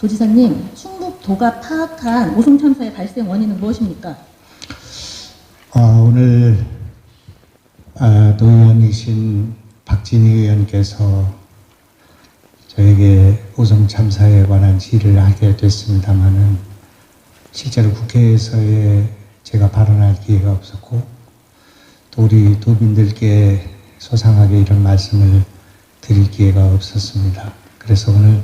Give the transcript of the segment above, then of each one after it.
도지사님, 충북도가 파악한 오송 참사의 발생 원인은 무엇입니까? 오늘 도의원이신 박진희 의원께서 저에게 오송 참사에 관한 질의를 하게 됐습니다마는 실제로 국회에서의 제가 발언할 기회가 없었고 또 우리 도민들께 소상하게 이런 말씀을 드릴 기회가 없었습니다. 그래서 오늘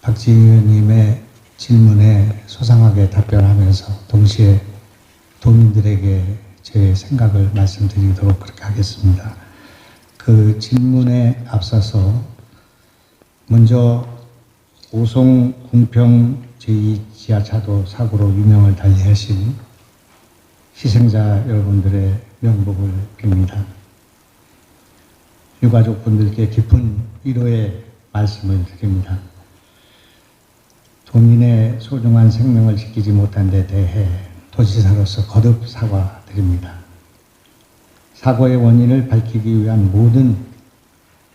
박진희 의원님의 질문에 소상하게 답변하면서 동시에 도민들에게 제 생각을 말씀드리도록 그렇게 하겠습니다. 그 질문에 앞서서 먼저 오송 궁평 제2지하차도 사고로 유명을 달리하신 희생자 여러분들의 명복을 빕니다. 유가족분들께 깊은 위로의 말씀을 드립니다. 도민의 소중한 생명을 지키지 못한 데 대해 도지사로서 거듭 사과드립니다. 사고의 원인을 밝히기 위한 모든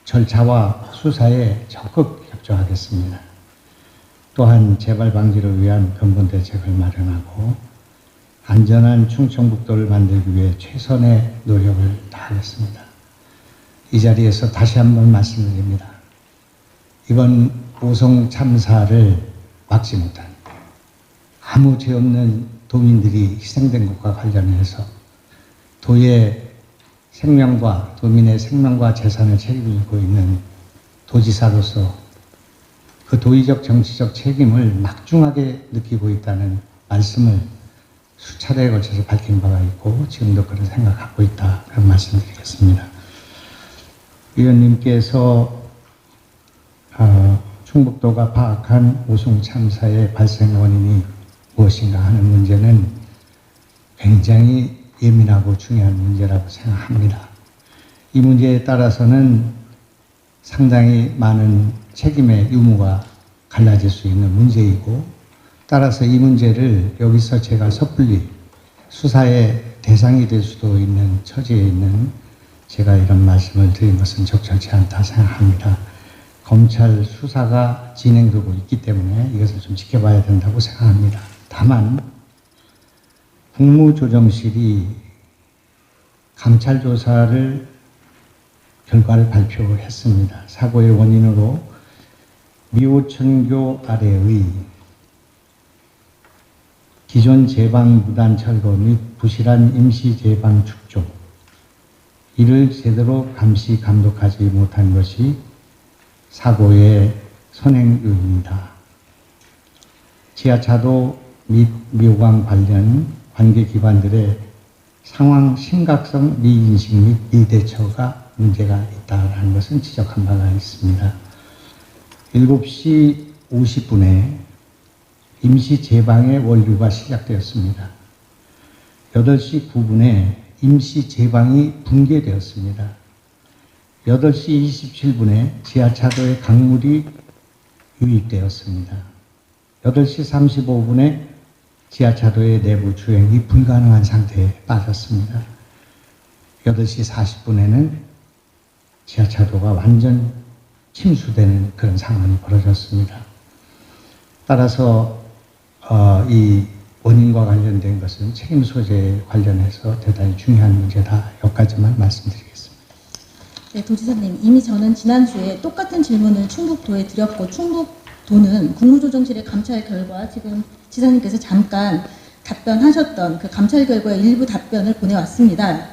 절차와 수사에 적극 협조하겠습니다. 또한 재발 방지를 위한 근본 대책을 마련하고 안전한 충청북도를 만들기 위해 최선의 노력을 다하겠습니다. 이 자리에서 다시 한번 말씀드립니다. 이번 오송 참사를 막지 못한 아무 죄 없는 도민들이 희생된 것과 관련해서 도의 생명과 도민의 생명과 재산을 책임지고 있는 도지사로서 그 도의적 정치적 책임을 막중하게 느끼고 있다는 말씀을 수차례에 걸쳐서 밝힌 바가 있고 지금도 그런 생각하고 있다 그런 말씀드리겠습니다. 위원님께서 충북도가 파악한 오송 참사의 발생 원인이 무엇인가 하는 문제는 굉장히 예민하고 중요한 문제라고 생각합니다. 이 문제에 따라서는 상당히 많은 책임의 유무가 갈라질 수 있는 문제이고 따라서 이 문제를 여기서 제가 섣불리 수사의 대상이 될 수도 있는 처지에 있는 제가 이런 말씀을 드린 것은 적절치 않다 생각합니다. 검찰 수사가 진행되고 있기 때문에 이것을 좀 지켜봐야 된다고 생각합니다. 다만 국무조정실이 감찰 조사를 결과를 발표했습니다. 사고의 원인으로 미호천교 아래의 기존 제방 무단 철거 및 부실한 임시 제방 축조 이를 제대로 감시 감독하지 못한 것이 사고의 선행 요인이다. 지하차도 및 미호강 관련 관계기관들의 상황 심각성 미인식 및 미대처가 문제가 있다는 것은 지적한 바가 있습니다. 7시 50분에 임시 제방의 원류가 시작되었습니다. 8시 9분에 임시 제방이 붕괴되었습니다. 8시 27분에 지하차도에 강물이 유입되었습니다. 8시 35분에 지하차도의 내부 주행이 불가능한 상태에 빠졌습니다. 8시 40분에는 지하차도가 완전 침수되는 그런 상황이 벌어졌습니다. 따라서 이 원인과 관련된 것은 책임 소재에 관련해서 대단히 중요한 문제다. 여기까지만 말씀드리겠습니다. 네, 도지사님, 이미 저는 지난주에 똑같은 질문을 충북도에 드렸고 충북도는 국무조정실의 감찰 결과 지금 지사님께서 잠깐 답변하셨던 그 감찰 결과의 일부 답변을 보내왔습니다.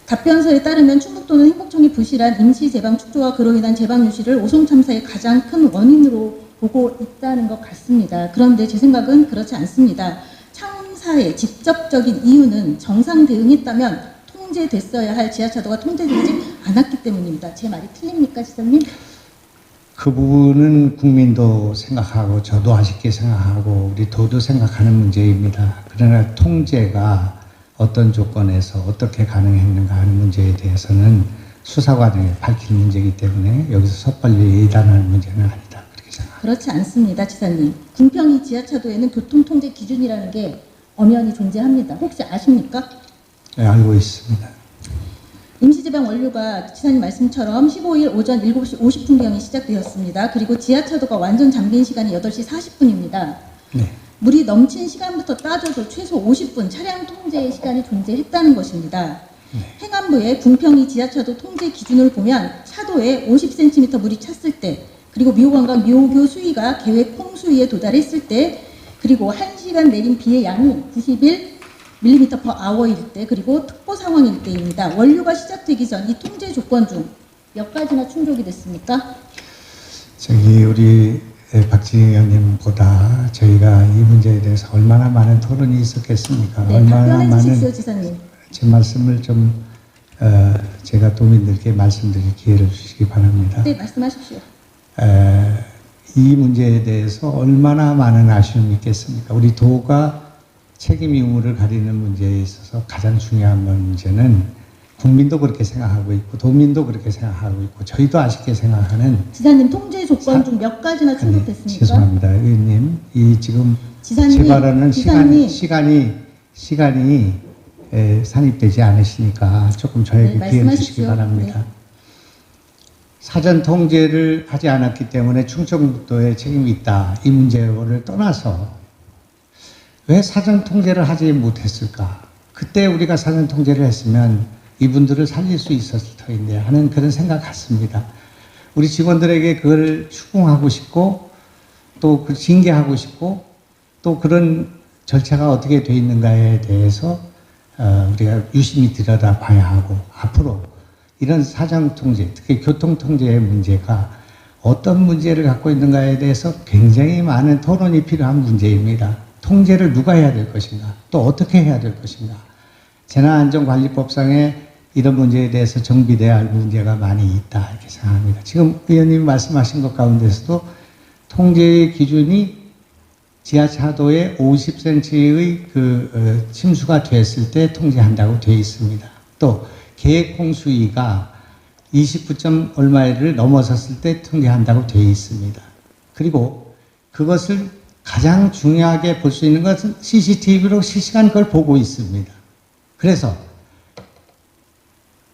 답변서에 따르면 충북도는 행복청이 부실한 임시 제방 축조와 그로 인한 제방 유실을 오송 참사의 가장 큰 원인으로 보고 있다는 것 같습니다. 그런데 제 생각은 그렇지 않습니다. 참사의 직접적인 이유는 정상 대응했다면 통제됐어야 할 지하차도가 통제되지 않았기 때문입니다. 제 말이 틀립니까, 지사님? 그 부분은 국민도 생각하고 저도 아쉽게 생각하고 우리 도도 생각하는 문제입니다. 그러나 통제가 어떤 조건에서 어떻게 가능했는가 하는 문제에 대해서는 수사 과정에 밝힐 문제이기 때문에 여기서 섣불리 예단하는 문제는 아니다. 그렇게 생각합니다. 그렇지 않습니다, 지사님. 궁평이 지하차도에는 교통통제 기준이라는 게 엄연히 존재합니다. 혹시 아십니까? 네, 알고 있습니다. 임시재방 원류가 지사님 말씀처럼 15일 오전 7시 50분경에 시작되었습니다. 그리고 지하차도가 완전 잠긴 시간이 8시 40분입니다. 네. 물이 넘친 시간부터 따져도 최소 50분 차량 통제의 시간이 존재했다는 것입니다. 행안부의 궁평이 지하차도 통제 기준을 보면 차도에 50cm 물이 찼을 때, 그리고 미호강과 미호교 수위가 계획 홍수위에 도달했을 때, 그리고 1시간 내린 비의 양이 91mm/h일 때, 그리고 특보 상황일 때입니다. 원류가 시작되기 전 이 통제 조건 중 몇 가지나 충족이 됐습니까? 우리 박진희 의원님보다 저희가 이 문제에 대해서 얼마나 많은 토론이 있었겠습니까? 네, 얼마나 답변해 많은 주십시오, 지사님. 제 말씀을 좀 제가 도민들께 말씀드릴 기회를 주시기 바랍니다. 네, 말씀하십시오. 이 문제에 대해서 얼마나 많은 아쉬움이 있겠습니까? 우리 도가 책임 의무를 가리는 문제에 있어서 가장 중요한 문제는 국민도 그렇게 생각하고 있고 도민도 그렇게 생각하고 있고 저희도 아쉽게 생각하는 지사님, 통제 조건 중 몇 가지나 충족됐습니까? 죄송합니다. 의원님, 이 지금 지사님, 제 발언은 지사님. 시간이 산입되지 않으시니까 조금 저에게 네, 기회 주시기 말씀하십시오. 바랍니다. 네. 사전 통제를 하지 않았기 때문에 충청북도에 책임이 있다. 이 문제를 떠나서 왜 사전 통제를 하지 못했을까? 그때 우리가 사전 통제를 했으면 이분들을 살릴 수 있었을 터인데 하는 그런 생각 같습니다. 우리 직원들에게 그걸 추궁하고 싶고 또 그 징계하고 싶고 또 그런 절차가 어떻게 돼 있는가에 대해서 우리가 유심히 들여다봐야 하고 앞으로 이런 사전 통제, 특히 교통 통제의 문제가 어떤 문제를 갖고 있는가에 대해서 굉장히 많은 토론이 필요한 문제입니다. 통제를 누가 해야 될 것인가, 또 어떻게 해야 될 것인가. 재난안전관리법상에 이런 문제에 대해서 정비돼야 할 문제가 많이 있다 이렇게 생각합니다. 지금 의원님이 말씀하신 것 가운데서도 통제의 기준이 지하차도에 50cm의 침수가 됐을 때 통제한다고 되어 있습니다. 또 계획 홍수위가 29점 얼마를 넘어섰을 때 통제한다고 되어 있습니다. 그리고 그것을 가장 중요하게 볼 수 있는 것은 CCTV로 실시간 그걸 보고 있습니다. 그래서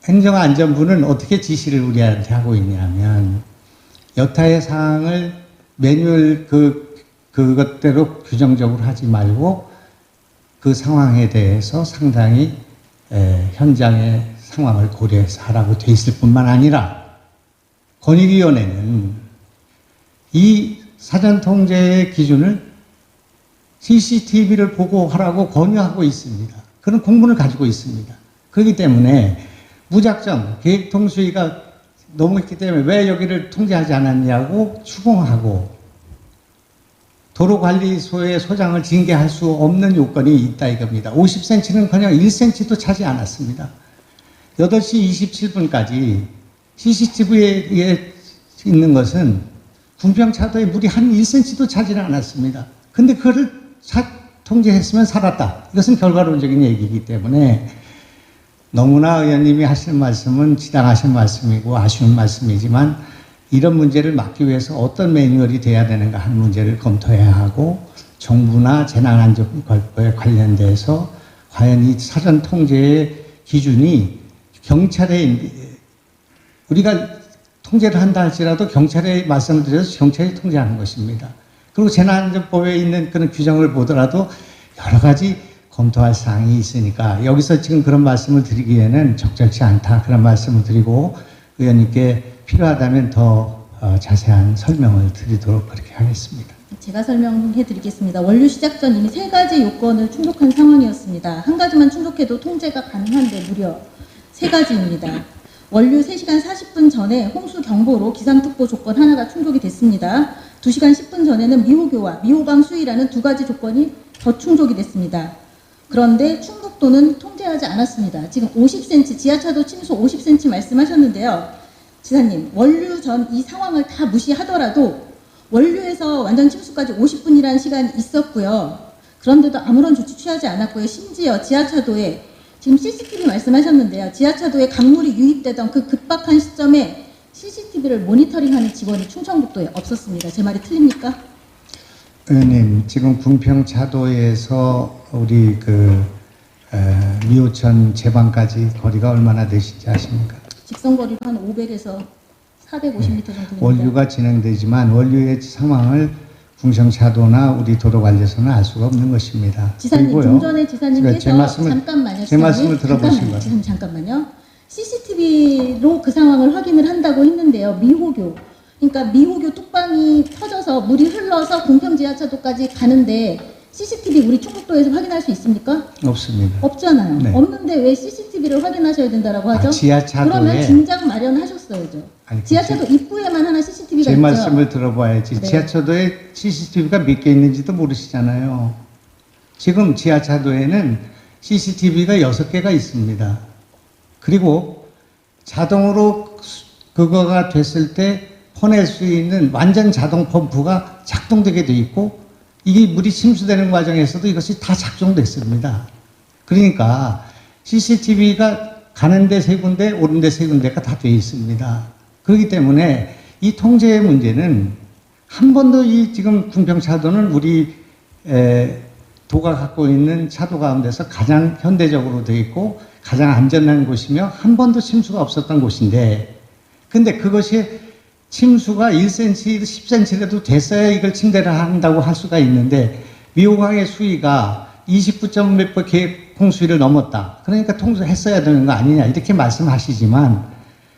행정안전부는 어떻게 지시를 우리한테 하고 있냐면 여타의 사항을 매뉴얼 그것대로 규정적으로 하지 말고 그 상황에 대해서 상당히 현장의 상황을 고려해서 하라고 돼 있을 뿐만 아니라 권익위원회는 이 사전 통제의 기준을 CCTV를 보고 하라고 권유하고 있습니다. 그런 공문을 가지고 있습니다. 그렇기 때문에 무작정 계획통수위가 넘었기 때문에 왜 여기를 통제하지 않았냐고 추궁하고 도로관리소의 소장을 징계할 수 없는 요건이 있다 이겁니다. 50cm는 그냥 1cm도 차지 않았습니다. 8시 27분까지 CCTV에 있는 것은 궁평차도에 물이 한 1cm도 차지를 않았습니다. 근데 그거를 통제했으면 살았다. 이것은 결과론적인 얘기이기 때문에 너무나 의원님이 하시는 말씀은 지당하신 말씀이고 아쉬운 말씀이지만 이런 문제를 막기 위해서 어떤 매뉴얼이 돼야 되는가 하는 문제를 검토해야 하고 정부나 재난안전과에 관련돼서 과연 이 사전 통제의 기준이 경찰에 우리가 통제를 한다 할지라도 경찰에 말씀을 드려서 경찰이 통제하는 것입니다. 그리고 재난안전법에 있는 그런 규정을 보더라도 여러 가지 검토할 사항이 있으니까 여기서 지금 그런 말씀을 드리기에는 적절치 않다 그런 말씀을 드리고 의원님께 필요하다면 더 자세한 설명을 드리도록 그렇게 하겠습니다. 제가 설명해 드리겠습니다. 원류 시작 전 이미 3가지 요건을 충족한 상황이었습니다. 한 가지만 충족해도 통제가 가능한데 무려 3가지입니다. 원류 3시간 40분 전에 홍수 경보로 기상특보 조건 하나가 충족이 됐습니다. 2시간 10분 전에는 미호교와 미호강 수위라는 2가지 조건이 더 충족이 됐습니다. 그런데 충북도는 통제하지 않았습니다. 지금 50cm, 지하차도 침수 50cm 말씀하셨는데요. 지사님, 원류 전 이 상황을 다 무시하더라도 원류에서 완전 침수까지 50분이라는 시간이 있었고요. 그런데도 아무런 조치 취하지 않았고요. 심지어 지하차도에 지금 CCTV 말씀하셨는데요. 지하차도에 강물이 유입되던 그 급박한 시점에 CCTV를 모니터링하는 직원이 충청북도에 없었습니다. 제 말이 틀립니까? 의원님, 지금 궁평차도에서 우리 미호천 제방까지 거리가 얼마나 되시지 아십니까? 직선거리로 한 500에서 450m 정도 됩니다. 원류가 진행되지만 원류의 상황을 궁성차도나 우리 도로관리에서는 알 수가 없는 것입니다. 지사님, 그리고요, 좀 전에 지사님께서 잠깐만요. 제 말씀을 들어보신 거예요. 지사님 잠깐만요. CCTV로 그 상황을 확인을 한다고 했는데요. 미호교, 그러니까 미호교 뚝방이 터져서 물이 흘러서 공평 지하차도까지 가는데 CCTV 우리 충북도에서 확인할 수 있습니까? 없습니다. 없잖아요. 네. 없는데 왜 CCTV를 확인하셔야 된다라고 하죠? 지하차도에 그러면 진작 마련하셨어야죠. 아니, 지하차도 입구에만 하나 CCTV가 제 있죠. 말씀을 들어봐야지. 네. 지하차도에 CCTV가 몇 개 있는지도 모르시잖아요. 지금 지하차도에는 CCTV가 6개가 있습니다. 그리고 자동으로 그거가 됐을 때 퍼낼 수 있는 완전 자동 펌프가 작동되게 돼 있고 이게 물이 침수되는 과정에서도 이것이 다 작동됐습니다. 그러니까 CCTV가 가는데 3군데, 오는데 3군데가 다 되어 있습니다. 그렇기 때문에 이 통제의 문제는 한 번도 이 지금 궁평차도는 우리 도가 갖고 있는 차도 가운데서 가장 현대적으로 되어 있고 가장 안전한 곳이며 한 번도 침수가 없었던 곳인데, 근데 그것이 침수가 1cm, 10cm라도 됐어야 이걸 침대를 한다고 할 수가 있는데 미호강의 수위가 29몇 번 계획 홍수위를 넘었다. 그러니까 통수했어야 되는 거 아니냐 이렇게 말씀하시지만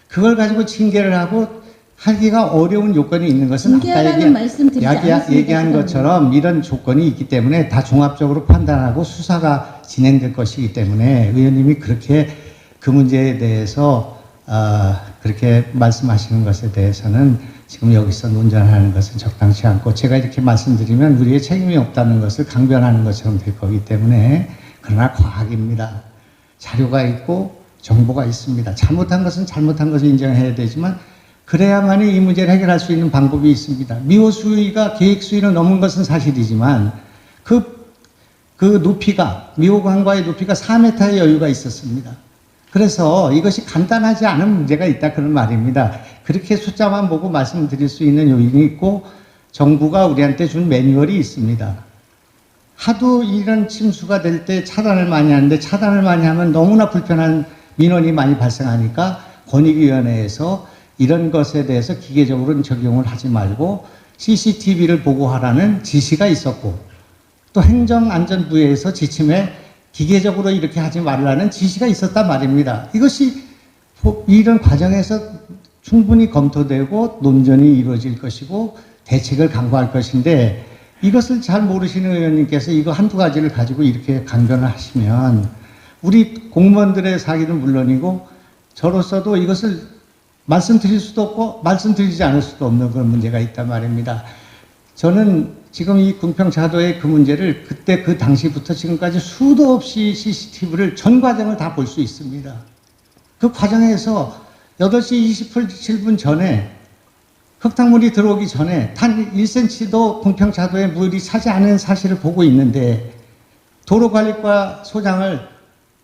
그걸 가지고 징계를 하고 하기가 어려운 요건이 있는 것은 아까 얘기한 것처럼 이런 조건이 있기 때문에 다 종합적으로 판단하고 수사가 진행될 것이기 때문에 의원님이 그렇게 그 문제에 대해서 그렇게 말씀하시는 것에 대해서는 지금 여기서 논쟁하는 것은 적당치 않고 제가 이렇게 말씀드리면 우리의 책임이 없다는 것을 강변하는 것처럼 될 거기 때문에 그러나 과학입니다. 자료가 있고 정보가 있습니다. 잘못한 것은 잘못한 것을 인정해야 되지만 그래야만이 이 문제를 해결할 수 있는 방법이 있습니다. 미호 수위가 계획 수위를 넘은 것은 사실이지만 그 높이가 미호강과의 높이가 4m의 여유가 있었습니다. 그래서 이것이 간단하지 않은 문제가 있다 그런 말입니다. 그렇게 숫자만 보고 말씀드릴 수 있는 요인이 있고 정부가 우리한테 준 매뉴얼이 있습니다. 하도 이런 침수가 될 때 차단을 많이 하는데 차단을 많이 하면 너무나 불편한 민원이 많이 발생하니까 권익위원회에서 이런 것에 대해서 기계적으로는 적용을 하지 말고 CCTV를 보고하라는 지시가 있었고 또 행정안전부에서 지침에 기계적으로 이렇게 하지 말라는 지시가 있었단 말입니다. 이것이 이런 과정에서 충분히 검토되고 논전이 이루어질 것이고 대책을 강구할 것인데 이것을 잘 모르시는 의원님께서 이거 한두 가지를 가지고 이렇게 강변을 하시면 우리 공무원들의 사기는 물론이고 저로서도 이것을 말씀드릴 수도 없고 말씀드리지 않을 수도 없는 그런 문제가 있단 말입니다. 저는 지금 이 궁평차도의 그 문제를 그때 그 당시부터 지금까지 수도 없이 CCTV를 전 과정을 다 볼 수 있습니다. 그 과정에서 8시 27분 전에 흙탕물이 들어오기 전에 단 1cm도 궁평차도에 물이 차지 않은 사실을 보고 있는데 도로관리과 소장을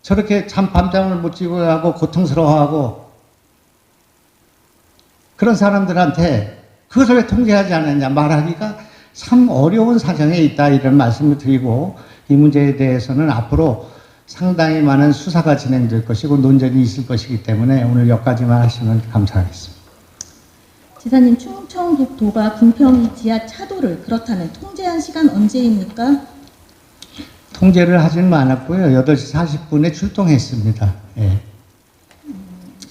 저렇게 밤잠을 못 자고 하고 고통스러워하고 그런 사람들한테 그것을 왜 통제하지 않았냐 말하기가 참 어려운 사정에 있다 이런 말씀을 드리고 이 문제에 대해서는 앞으로 상당히 많은 수사가 진행될 것이고 논쟁이 있을 것이기 때문에 오늘 여기까지만 하시면 감사하겠습니다. 지사님, 충청도가 궁평 지하 차도를 그렇다면 통제한 시간 언제입니까? 통제를 하지는 않았고요. 8시 40분에 출동했습니다. 예.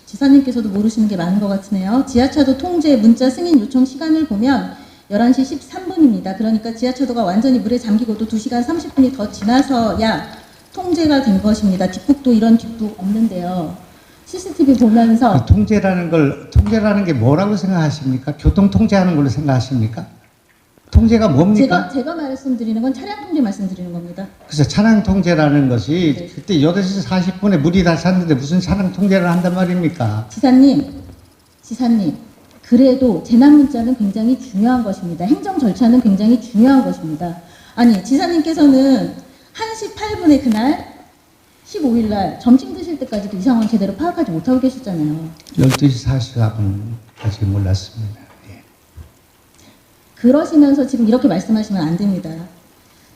지사님께서도 모르시는 게 많은 것 같으네요. 지하차도 통제 문자 승인 요청 시간을 보면 11시 13분입니다. 그러니까 지하차도가 완전히 물에 잠기고도 2시간 30분이 더 지나서야 통제가 된 것입니다. 뒷북도 이런 뒷북 없는데요. CCTV 보면서 통제라는 게 뭐라고 생각하십니까? 교통 통제하는 걸로 생각하십니까? 통제가 뭡니까? 제가 말씀드리는 건 차량 통제 말씀드리는 겁니다. 그래서 차량 통제라는 것이 네. 그때 8시 40분에 물이 다 찼는데 무슨 차량 통제를 한단 말입니까? 지사님, 그래도 재난 문자는 굉장히 중요한 것입니다. 행정 절차는 굉장히 중요한 것입니다. 아니, 지사님께서는 1시 8분에 그날 15일 날 점심 드실 때까지도 이 상황 제대로 파악하지 못하고 계셨잖아요. 12시 44분까지 몰랐습니다. 예. 그러시면서 지금 이렇게 말씀하시면 안 됩니다.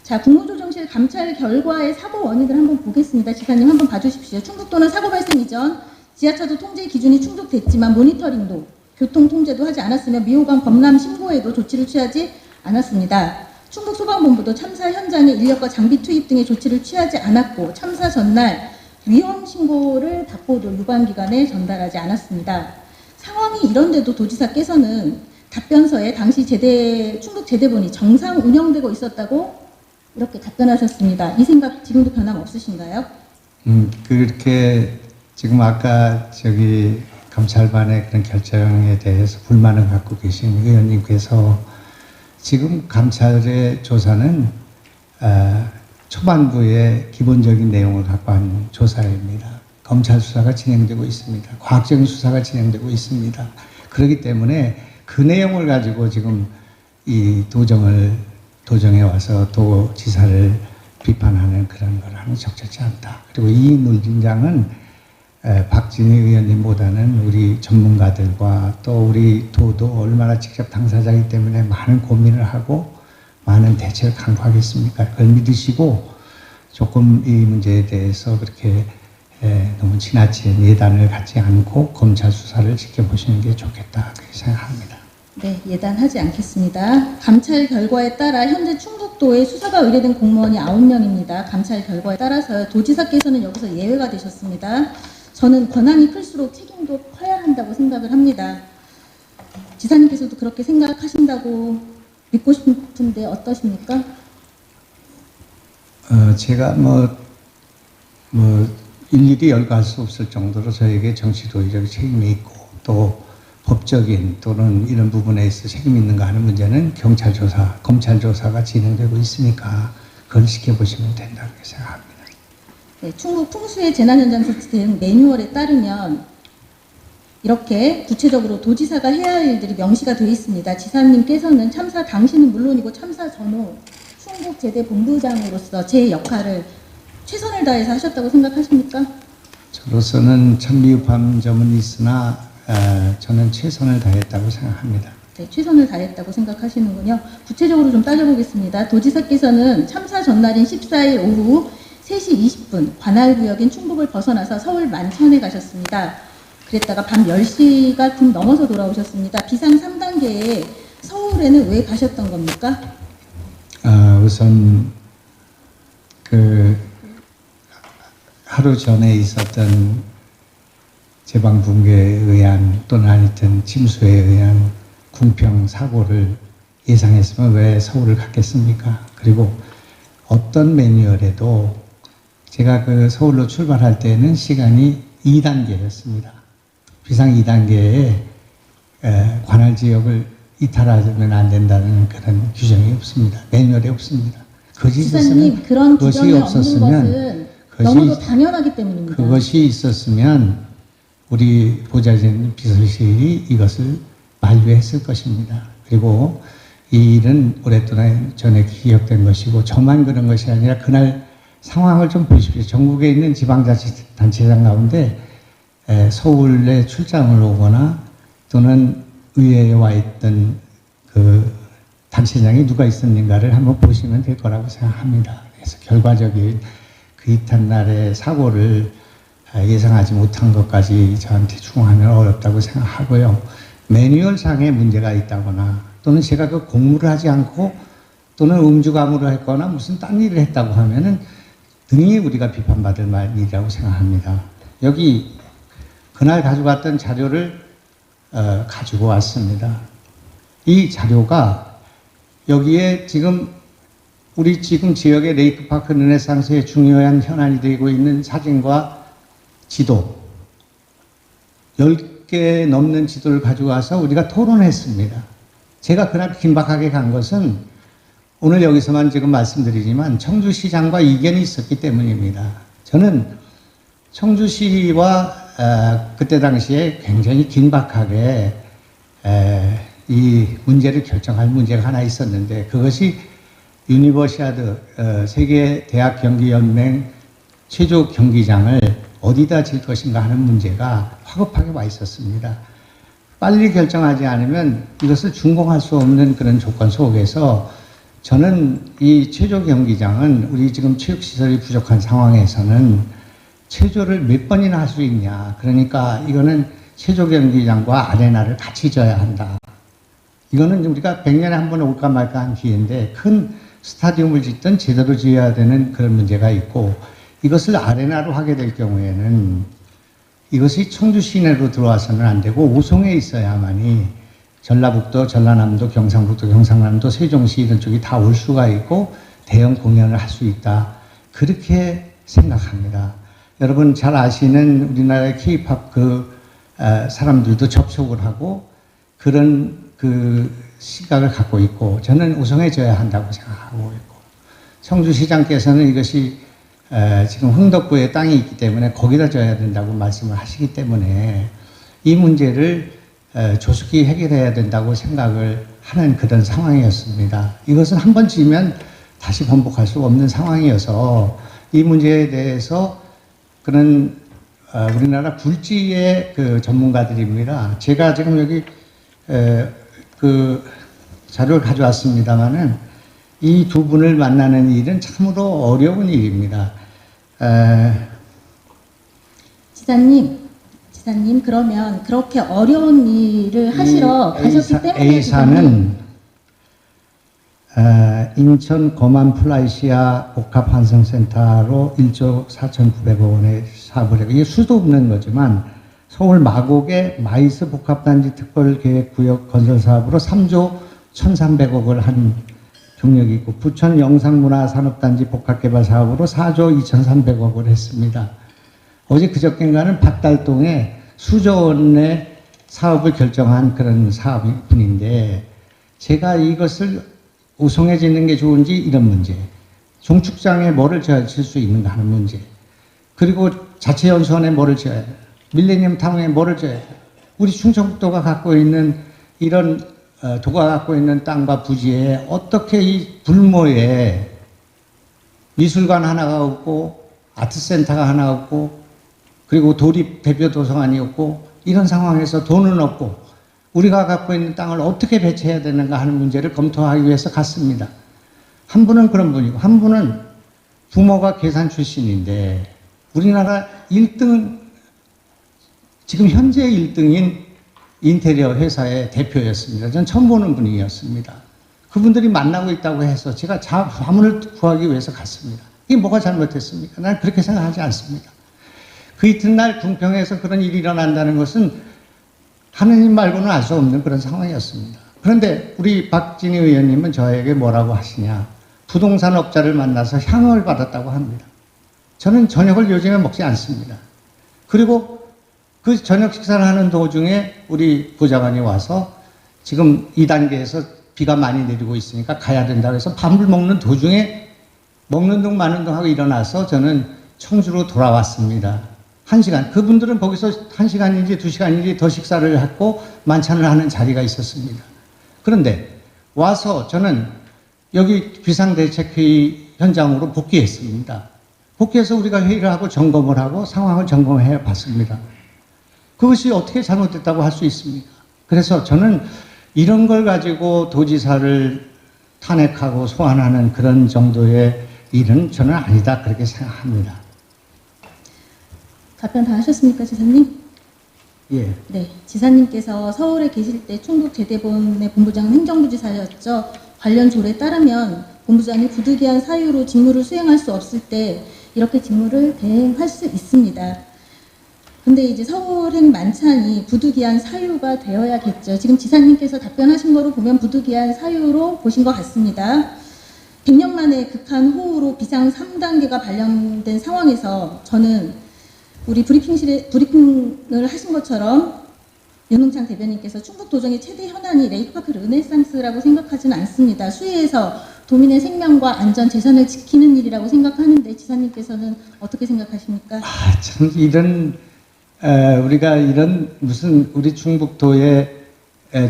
자, 국무조정실 지난주에 감찰 결과의 사고 원인을 한번 보겠습니다. 지사님 한번 봐주십시오. 충북도는 사고 발생 이전 지하차도 통제 기준이 충족됐지만 모니터링도 교통 통제도 하지 않았으며 미호강 범람 신고에도 조치를 취하지 않았습니다. 충북소방본부도 참사 현장에 인력과 장비 투입 등의 조치를 취하지 않았고 참사 전날 위험 신고를 받고도 유관기관에 전달하지 않았습니다. 상황이 이런데도 도지사께서는 답변서에 당시 충북 제대본이 정상 운영되고 있었다고 이렇게 답변하셨습니다. 이 생각 지금도 변함 없으신가요? 그렇게 지금 아까 감찰반의 그런 결정에 대해서 불만을 갖고 계신 의원님께서 지금 감찰의 조사는 초반부의 기본적인 내용을 갖고 한 조사입니다. 검찰 수사가 진행되고 있습니다. 과학적인 수사가 진행되고 있습니다. 그렇기 때문에 그 내용을 가지고 지금 이 도정에 와서 도지사를 비판하는 그런 걸 하는 적절치 않다. 그리고 이 논쟁장은 박진희 의원님보다는 우리 전문가들과 또 우리 도도 얼마나 직접 당사자이기 때문에 많은 고민을 하고 많은 대책을 강구하겠습니까? 그걸 믿으시고 조금 이 문제에 대해서 그렇게 너무 지나친 예단을 갖지 않고 검찰 수사를 지켜보시는 게 좋겠다 그렇게 생각합니다. 네, 예단하지 않겠습니다. 감찰 결과에 따라 현재 충북도에 수사가 의뢰된 공무원이 9명입니다. 감찰 결과에 따라서 도지사께서는 여기서 예외가 되셨습니다. 저는 권한이 클수록 책임도 커야 한다고 생각을 합니다. 지사님께서도 그렇게 생각하신다고 믿고 싶은데 어떠십니까? 제가 일일이 열거할 수 없을 정도로 저에게 정치도의적 책임이 있고 또 법적인 또는 이런 부분에 있어 책임 있는가 하는 문제는 경찰 조사, 검찰 조사가 진행되고 있으니까 그걸 지켜보시면 된다고 생각합니다. 네, 충북 풍수의 재난현장 조치 대응 매뉴얼에 따르면 이렇게 구체적으로 도지사가 해야 할 일들이 명시가 되어 있습니다. 지사님께서는 참사 당시는 물론이고 참사 전후 충북 제대 본부장으로서 제 역할을 최선을 다해서 하셨다고 생각하십니까? 저로서는 참 미흡한 점은 있으나 저는 최선을 다했다고 생각합니다. 네, 최선을 다했다고 생각하시는군요. 구체적으로 좀 따져보겠습니다. 도지사께서는 참사 전날인 14일 오후 3시 20분 관할구역인 충북을 벗어나서 서울 만천에 가셨습니다. 그랬다가 밤 10시가 좀 넘어서 돌아오셨습니다. 비상 3단계에 서울에는 왜 가셨던 겁니까? 우선 하루 전에 있었던 제방 붕괴에 의한 또는 하여튼 침수에 의한 궁평 사고를 예상했으면 왜 서울을 갔겠습니까? 그리고 어떤 매뉴얼에도 제가 서울로 출발할 때는 시간이 2단계였습니다. 비상 2단계에 관할 지역을 이탈하면 안 된다는 그런 규정이 없습니다. 매뉴얼이 없습니다. 지사님, 그런 규정이 없는 것은 너무도 당연하기 때문입니다. 그것이 있었으면 우리 보좌진 비서실이 이것을 만류했을 것입니다. 그리고 이 일은 오랫동안 전에 기억된 것이고 저만 그런 것이 아니라 그날 상황을 좀 보십시오. 전국에 있는 지방자치단체장 가운데 서울에 출장을 오거나 또는 의회에 와 있던 그 단체장이 누가 있었는가를 한번 보시면 될 거라고 생각합니다. 그래서 결과적인 그 이튿날의 사고를 예상하지 못한 것까지 저한테 추궁하면 어렵다고 생각하고요. 매뉴얼상에 문제가 있다거나 또는 제가 그 공무를 하지 않고 또는 음주감으로 했거나 무슨 딴 일을 했다고 하면은 등이 우리가 비판받을 말이라고 생각합니다. 여기 그날 가져갔던 자료를 가지고 왔습니다. 이 자료가 여기에 우리 지금 지역의 레이크파크 르네상스의 중요한 현안이 되고 있는 사진과 지도 10개 넘는 지도를 가지고 와서 우리가 토론했습니다. 제가 그날 긴박하게 간 것은 오늘 여기서만 지금 말씀드리지만 청주시장과 이견이 있었기 때문입니다. 저는 청주시와 그때 당시에 굉장히 긴박하게 이 문제를 결정할 문제가 하나 있었는데 그것이 유니버시아드 세계 대학 경기 연맹 최종 경기장을 어디다 질 것인가 하는 문제가 화급하게 와 있었습니다. 빨리 결정하지 않으면 이것을 준공할 수 없는 그런 조건 속에서 저는 이 체조 경기장은 우리 지금 체육시설이 부족한 상황에서는 체조를 몇 번이나 할 수 있냐. 그러니까 이거는 체조 경기장과 아레나를 같이 져야 한다. 이거는 우리가 100년에 한 번 올까 말까 한 기회인데 큰 스타디움을 짓든 제대로 지어야 되는 그런 문제가 있고, 이것을 아레나로 하게 될 경우에는 이것이 청주 시내로 들어와서는 안 되고 오송에 있어야만이 전라북도, 전라남도, 경상북도, 경상남도, 세종시 이런 쪽이 다 올 수가 있고 대형 공연을 할 수 있다. 그렇게 생각합니다. 여러분 잘 아시는 우리나라의 K-팝 사람들도 접촉을 하고 그런 시각을 갖고 있고, 저는 우성해져야 한다고 생각하고 있고, 청주시장께서는 이것이 지금 흥덕구에 땅이 있기 때문에 거기다 져야 된다고 말씀을 하시기 때문에 이 문제를 조속히 해결해야 된다고 생각을 하는 그런 상황이었습니다. 이것은 한 번 지면 다시 번복할 수 없는 상황이어서 이 문제에 대해서 그런 우리나라 굴지의 전문가들입니다. 제가 지금 여기 자료를 가져왔습니다만은 이 두 분을 만나는 일은 참으로 어려운 일입니다. 지사님 그러면 그렇게 어려운 일을 하시러 가셨기 때문에 A사는 인천 거만 플라이시아 복합환승센터로 1조 4,900억 원의 사업을 하고, 이게 수도 없는 거지만 서울 마곡의 마이스 복합단지 특별계획구역 건설 사업으로 3조 1,300억을 한 경력이 있고, 부천 영상문화산업단지 복합개발 사업으로 4조 2,300억을 했습니다. 어제 그저께인가는 박달동에 수조 원의 사업을 결정한 그런 사업뿐인데, 제가 이것을 우성해지는 게 좋은지 이런 문제, 종축장에 뭐를 질 수 있는가 하는 문제, 그리고 자체연수원에 뭐를 지어야 돼, 밀레니엄 타운에 뭐를 지어야 돼, 우리 충청북도가 갖고 있는 이런 도가 갖고 있는 땅과 부지에 어떻게 이 불모에 미술관 하나가 없고 아트센터가 하나 없고 그리고 도립 대표 도서관이 없고 이런 상황에서 돈은 없고 우리가 갖고 있는 땅을 어떻게 배치해야 되는가 하는 문제를 검토하기 위해서 갔습니다. 한 분은 그런 분이고 한 분은 부모가 계산 출신인데 우리나라 1등, 지금 현재 1등인 인테리어 회사의 대표였습니다. 전 처음 보는 분이었습니다. 그분들이 만나고 있다고 해서 제가 자문을 구하기 위해서 갔습니다. 이게 뭐가 잘못했습니까? 난 그렇게 생각하지 않습니다. 그 이튿날 궁평에서 그런 일이 일어난다는 것은 하느님 말고는 알 수 없는 그런 상황이었습니다. 그런데 우리 박진희 의원님은 저에게 뭐라고 하시냐. 부동산 업자를 만나서 향을 받았다고 합니다. 저는 저녁을 요즘에 먹지 않습니다. 그리고 그 저녁 식사를 하는 도중에 우리 보좌관이 와서 지금 2단계에서 비가 많이 내리고 있으니까 가야 된다고 해서 밥을 먹는 도중에 먹는 둥 마는 둥 하고 일어나서 저는 청주로 돌아왔습니다. 1시간. 그분들은 거기서 1시간인지 2시간인지 더 식사를 했고 만찬을 하는 자리가 있었습니다. 그런데 와서 저는 여기 비상대책회의 현장으로 복귀했습니다. 복귀해서 우리가 회의를 하고 점검을 하고 상황을 점검해 봤습니다. 그것이 어떻게 잘못됐다고 할 수 있습니까? 그래서 저는 이런 걸 가지고 도지사를 탄핵하고 소환하는 그런 정도의 일은 저는 아니다 그렇게 생각합니다. 답변 다 하셨습니까, 지사님? 예. 네, 지사님께서 서울에 계실 때 충북 대대본의 본부장은 행정부지사였죠. 관련 조례에 따르면 본부장이 부득이한 사유로 직무를 수행할 수 없을 때 이렇게 직무를 대행할 수 있습니다. 근데 이제 서울행 만찬이 부득이한 사유가 되어야겠죠. 지금 지사님께서 답변하신 거로 보면 부득이한 사유로 보신 것 같습니다. 100년 만에 극한 호우로 비상 3단계가 발령된 상황에서 저는 우리 브리핑을 하신 것처럼 윤흥창 대변인께서 충북도정의 최대 현안이 레이크파크 르네상스라고 생각하지는 않습니다. 수해에서 도민의 생명과 안전, 재산을 지키는 일이라고 생각하는데 지사님께서는 어떻게 생각하십니까? 참 우리가 이런 무슨 우리 충북도의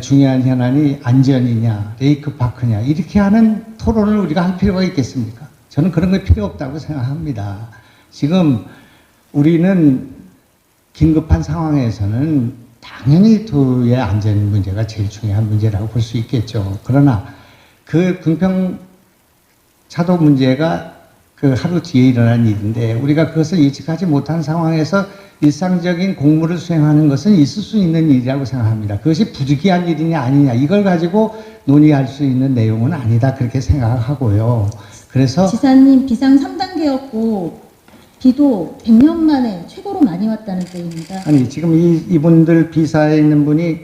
중요한 현안이 안전이냐 레이크파크냐 이렇게 하는 토론을 우리가 할 필요가 있겠습니까? 저는 그런 거 필요 없다고 생각합니다. 지금 우리는 긴급한 상황에서는 당연히 도의 안전 문제가 제일 중요한 문제라고 볼 수 있겠죠. 그러나 그 궁평 차도 문제가 그 하루 뒤에 일어난 일인데 우리가 그것을 예측하지 못한 상황에서 일상적인 공무를 수행하는 것은 있을 수 있는 일이라고 생각합니다. 그것이 부득이한 일이냐 아니냐 이걸 가지고 논의할 수 있는 내용은 아니다 그렇게 생각하고요. 그래서 지사님 비상 3단계였고 비도 100년 만에 최고로 많이 왔다는 때입니다. 아니 지금 이분들 비사에 있는 분이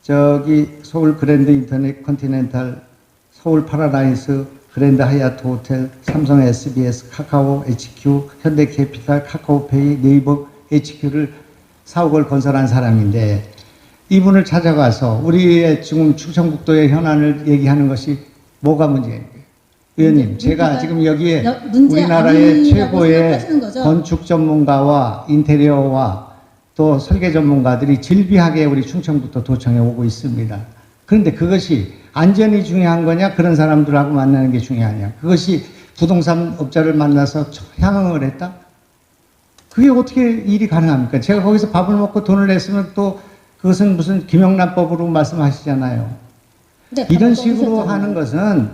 저기 서울 그랜드 인터넷 컨티넨탈, 서울 파라다이스, 그랜드 하얏트 호텔, 삼성 SBS, 카카오 HQ, 현대캐피탈, 카카오페이, 네이버 HQ를 4억을 건설한 사람인데 이분을 찾아가서 우리의 지금 충청북도의 현안을 얘기하는 것이 뭐가 문제입니까? 의원님, 제가 지금 여기에 우리나라의 최고의 건축 전문가와 인테리어와 또 설계 전문가들이 질비하게 우리 충청북도 도청에 오고 있습니다. 그런데 그것이 안전이 중요한 거냐, 그런 사람들하고 만나는 게 중요하냐. 그것이 부동산 업자를 만나서 향응을 했다? 그게 어떻게 일이 가능합니까? 제가 거기서 밥을 먹고 돈을 냈으면 또 그것은 무슨 김영란법으로 말씀하시잖아요. 네, 이런 식으로 하는 것은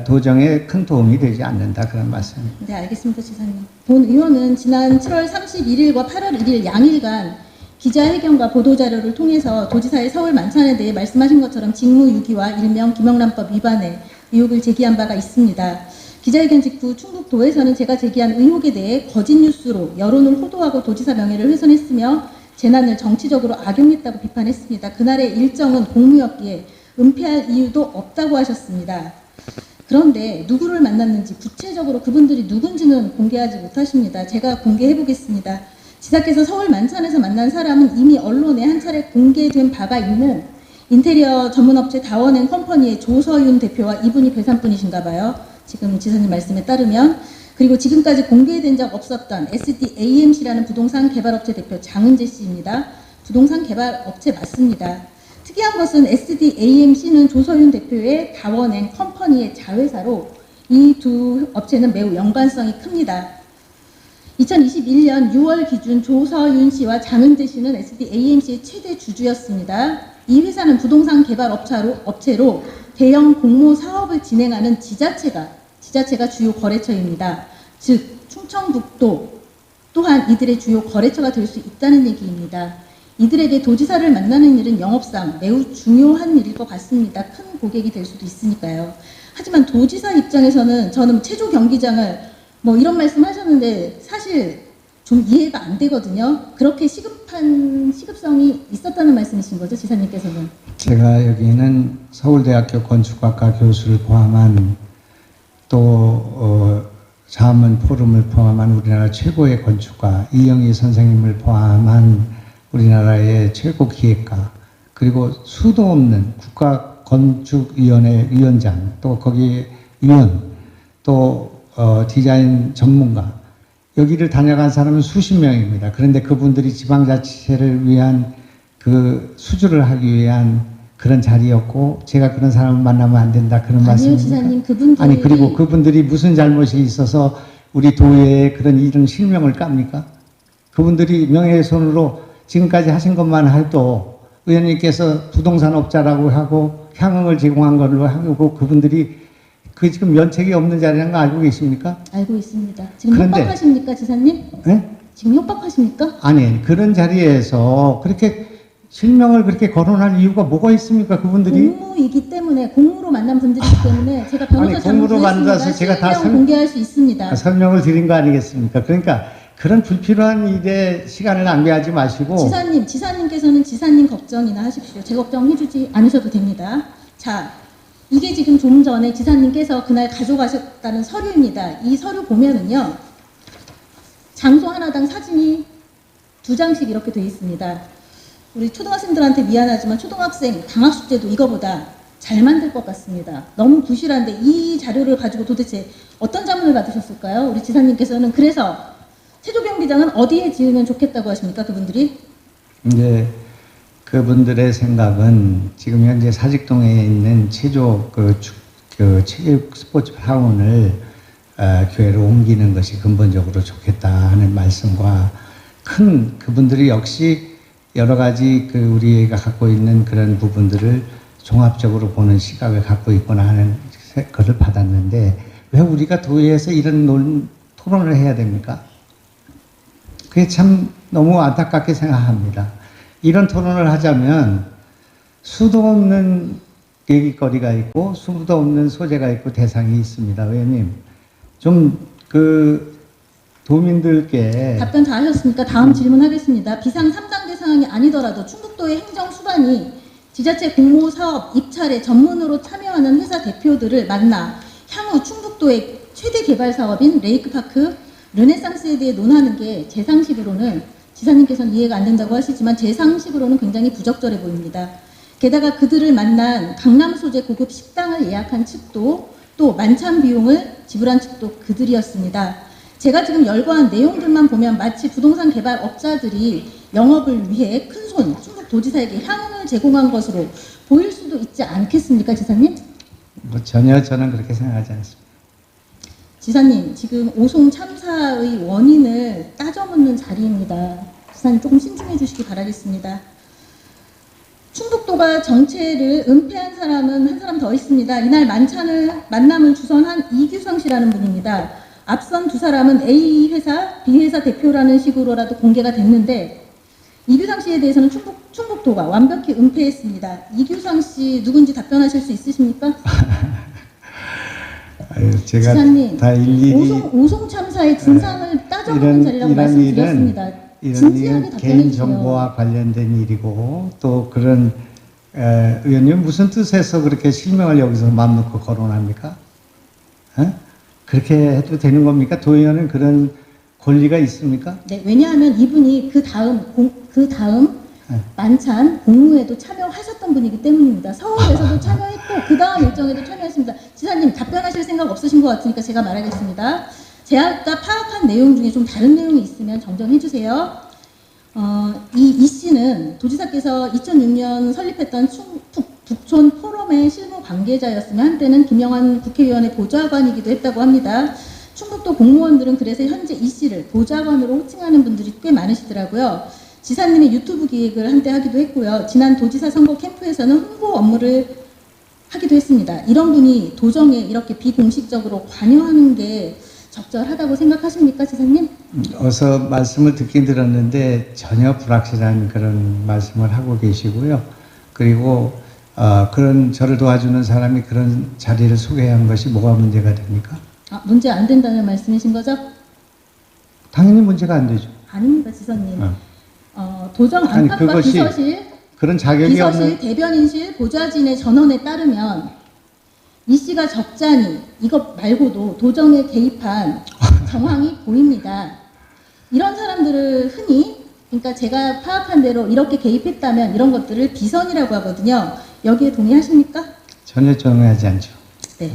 도정에 큰 도움이 되지 않는다 그런 말씀입니다. 네, 알겠습니다, 지사님. 본 의원은 지난 7월 31일과 8월 1일 양일간 기자회견과 보도자료를 통해서 도지사의 서울 만찬에 대해 말씀하신 것처럼 직무유기와 일명 김영란법 위반의 의혹을 제기한 바가 있습니다. 기자회견 직후 충북도에서는 제가 제기한 의혹에 대해 거짓 뉴스로 여론을 호도하고 도지사 명예를 훼손했으며 재난을 정치적으로 악용했다고 비판했습니다. 그날의 일정은 공무였기에 은폐할 이유도 없다고 하셨습니다. 그런데 누구를 만났는지 구체적으로 그분들이 누군지는 공개하지 못하십니다. 제가 공개해 보겠습니다. 지사께서 서울 만찬에서 만난 사람은 이미 언론에 한 차례 공개된 바가 있는 인테리어 전문업체 다원앤 컴퍼니의 조서윤 대표와 이분이 배산분이신가 봐요. 지금 지사님 말씀에 따르면. 그리고 지금까지 공개된 적 없었던 SDAMC라는 부동산 개발업체 대표 장은재 씨입니다. 부동산 개발업체 맞습니다. 특이한 것은 SDAMC는 조서윤 대표의 다원앤 컴퍼니의 자회사로 이 두 업체는 매우 연관성이 큽니다. 2021년 6월 기준 조서윤 씨와 장은재 씨는 SDAMC의 최대 주주였습니다. 이 회사는 부동산 개발 업체로 대형 공모 사업을 진행하는 지자체가 주요 거래처입니다. 즉 충청북도 또한 이들의 주요 거래처가 될 수 있다는 얘기입니다. 이들에게 도지사를 만나는 일은 영업상 매우 중요한 일일 것 같습니다. 큰 고객이 될 수도 있으니까요. 하지만 도지사 입장에서는 저는 체조 경기장을 뭐 이런 말씀하셨는데 사실 좀 이해가 안 되거든요. 그렇게 시급성이 있었다는 말씀이신 거죠, 지사님께서는? 제가 여기는 서울대학교 건축학과 교수를 포함한 또 자문 포럼을 포함한 우리나라 최고의 건축가 이영희 선생님을 포함한 우리나라의 최고 기획가 그리고 수도 없는 국가건축위원회 위원장 또 거기 위원 또 디자인 전문가 여기를 다녀간 사람은 수십 명입니다. 그런데 그분들이 지방자치체를 위한 그 수주를 하기 위한 그런 자리였고 제가 그런 사람을 만나면 안 된다 그런 말씀입니까? 지사님 그분들이 아니 그리고 그분들이 무슨 잘못이 있어서 우리 도의회에 그런 이런 실명을 깝니까? 그분들이 명예훼손으로 지금까지 하신 것만 해도 의원님께서 부동산 업자라고 하고 향응을 제공한 걸로 하고 그분들이 그 지금 면책이 없는 자리라는 거 알고 계십니까? 알고 있습니다. 지금 협박하십니까, 지사님? 네? 지금 협박하십니까? 아니 그런 자리에서 그렇게 실명을 그렇게 거론할 이유가 뭐가 있습니까? 그분들이 공무이기 때문에 공무로 만난 분들이기 때문에 제가 변호사 공무로 만나서 제가 다 공개할 수 있습니다. 설명을 드린 거 아니겠습니까? 그러니까 그런 불필요한 일에 시간을 낭비하지 마시고 지사님께서는 지사님 걱정이나 하십시오. 제 걱정해주지 않으셔도 됩니다. 자, 이게 지금 좀 전에 지사님께서 그날 가져가셨다는 서류입니다. 이 서류 보면은요, 장소 하나당 사진이 2장씩 이렇게 돼 있습니다. 우리 초등학생들한테 미안하지만 초등학생 방학숙제도 이거보다 잘 만들 것 같습니다. 너무 부실한데 이 자료를 가지고 도대체 어떤 자문을 받으셨을까요? 우리 지사님께서는 그래서 체조 경기장은 어디에 지으면 좋겠다고 하십니까, 그분들이? 이제 그분들의 생각은 지금 현재 사직동에 있는 체조 체육 스포츠 학원을 교회로 옮기는 것이 근본적으로 좋겠다 하는 말씀과 큰 그분들이 역시 여러 가지 우리가 갖고 있는 그런 부분들을 종합적으로 보는 시각을 갖고 있구나 하는 그걸 받았는데 왜 우리가 도의에서 이런 토론을 해야 됩니까? 그게 참 너무 안타깝게 생각합니다. 이런 토론을 하자면 수도 없는 얘기거리가 있고 수도 없는 소재가 있고 대상이 있습니다. 의원님, 좀 도민들께 답변 다 하셨습니까? 다음 질문하겠습니다. 비상 3단계 상황이 아니더라도 충북도의 행정 수반이 지자체 공모 사업 입찰에 전문으로 참여하는 회사 대표들을 만나 향후 충북도의 최대 개발 사업인 레이크파크 르네상스에 대해 논하는 게 제 상식으로는, 지사님께서는 이해가 안 된다고 하시지만 제 상식으로는 굉장히 부적절해 보입니다. 게다가 그들을 만난 강남 소재 고급 식당을 예약한 측도 또 만찬 비용을 지불한 측도 그들이었습니다. 제가 지금 열거한 내용들만 보면 마치 부동산 개발 업자들이 영업을 위해 큰손 충북도지사에게 향응을 제공한 것으로 보일 수도 있지 않겠습니까, 지사님? 전혀 저는 그렇게 생각하지 않습니다. 지사님, 지금 오송 참사의 원인을 따져 묻는 자리입니다. 지사님 조금 신중해 주시기 바라겠습니다. 충북도가 정체를 은폐한 사람은 한 사람 더 있습니다. 이날 만남을 주선한 이규성 씨라는 분입니다. 앞선 두 사람은 A 회사, B 회사 대표라는 식으로라도 공개가 됐는데 이규상 씨에 대해서는 충북도가 완벽히 은폐했습니다. 이규상 씨 누군지 답변하실 수 있으십니까? 제가 지사님, 다 일일이 오송 참사의 진상을 따져보는 자리라고 말씀드렸습니다. 이런 일은 개인정보와 관련된 일이고 또 그런 의원님 무슨 뜻에서 그렇게 실명을 여기서 마음 놓고 거론합니까? 그렇게 해도 되는 겁니까? 도의원은 그런 권리가 있습니까? 네, 왜냐하면 이분이 그 다음 만찬 공무에도 참여하셨던 분이기 때문입니다. 서울에서도 참여했고 그 다음 일정에도 참여했습니다. 지사님 답변하실 생각 없으신 것 같으니까 제가 말하겠습니다. 제가 아까 파악한 내용 중에 좀 다른 내용이 있으면 정정해 주세요. 이 씨는 도지사께서 2006년 설립했던 북촌 포럼의 실무 관계자였으며 한때는 김영환 국회의원의 보좌관이기도 했다고 합니다. 충북도 공무원들은 그래서 현재 이 씨를 보좌관으로 호칭하는 분들이 꽤 많으시더라고요. 지사님이 유튜브 기획을 한때 하기도 했고요. 지난 도지사 선거 캠프에서는 홍보 업무를 하기도 했습니다. 이런 분이 도정에 이렇게 비공식적으로 관여하는 게 적절하다고 생각하십니까, 지사님? 어서 말씀을 듣긴 들었는데 전혀 불확실한 그런 말씀을 하고 계시고요. 그리고 그런 저를 도와주는 사람이 그런 자리를 소개한 것이 뭐가 문제가 됩니까? 문제 안 된다는 말씀이신 거죠? 당연히 문제가 안 되죠. 아닙니다, 지사님. 도정 안팎과 비서실, 그런 자격이 없는 대변인실, 보좌진의 전원에 따르면 이 씨가 적잖이 이것 말고도 도정에 개입한 정황이 보입니다. 이런 사람들을 흔히, 그러니까 제가 파악한 대로 이렇게 개입했다면 이런 것들을 비선이라고 하거든요. 여기에 동의하십니까? 전혀 동의하지 않죠. 네.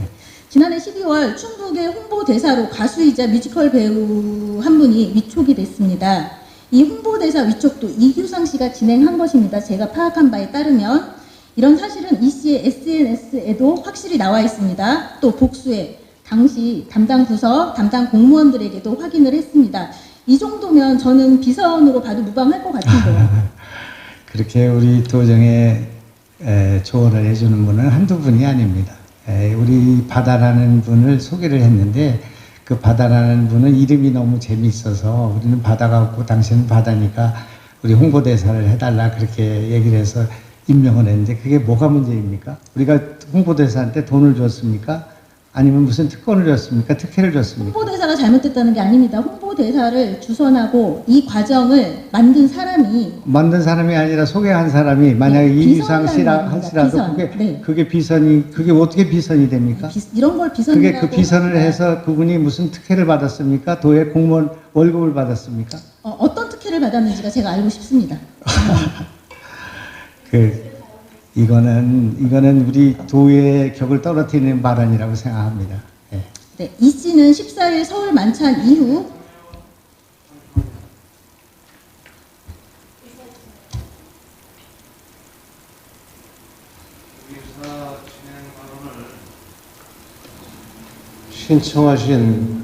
지난해 12월 충북의 홍보대사로 가수이자 뮤지컬 배우 한 분이 위촉이 됐습니다. 이 홍보대사 위촉도 이규상 씨가 진행한 것입니다. 제가 파악한 바에 따르면 이런 사실은 이 씨의 SNS에도 확실히 나와 있습니다. 또 복수에 당시 담당 부서, 담당 공무원들에게도 확인을 했습니다. 이 정도면 저는 비선으로 봐도 무방할 것 같은데요. 그렇게 우리 도정에 조언을 해주는 분은 한두 분이 아닙니다. 우리 바다라는 분을 소개를 했는데 그 바다라는 분은 이름이 너무 재미있어서 우리는 바다가 없고 당신은 바다니까 우리 홍보대사를 해달라 그렇게 얘기를 해서 임명을 했는데 그게 뭐가 문제입니까? 우리가 홍보대사한테 돈을 줬습니까? 아니면 무슨 특권을 줬습니까? 특혜를 줬습니까? 홍보대사가 잘못됐다는 게 아닙니다. 홍보대사를 주선하고 이 과정을 만든 사람이 아니라 소개한 사람이 만약에 이규상 씨라 할지라도 비선. 그게 네. 그게 어떻게 비선이 됩니까? 이런 걸 비선이라고. 그게 그 비선을 해서 그분이 무슨 특혜를 받았습니까? 도의 공무원 월급을 받았습니까? 어떤 특혜를 받았는지가 제가 알고 싶습니다. 이거는 우리 도의 격을 떨어뜨리는 발언이라고 생각합니다. 네. 네, 이 씨는 14일 서울 만찬 이후 신청하신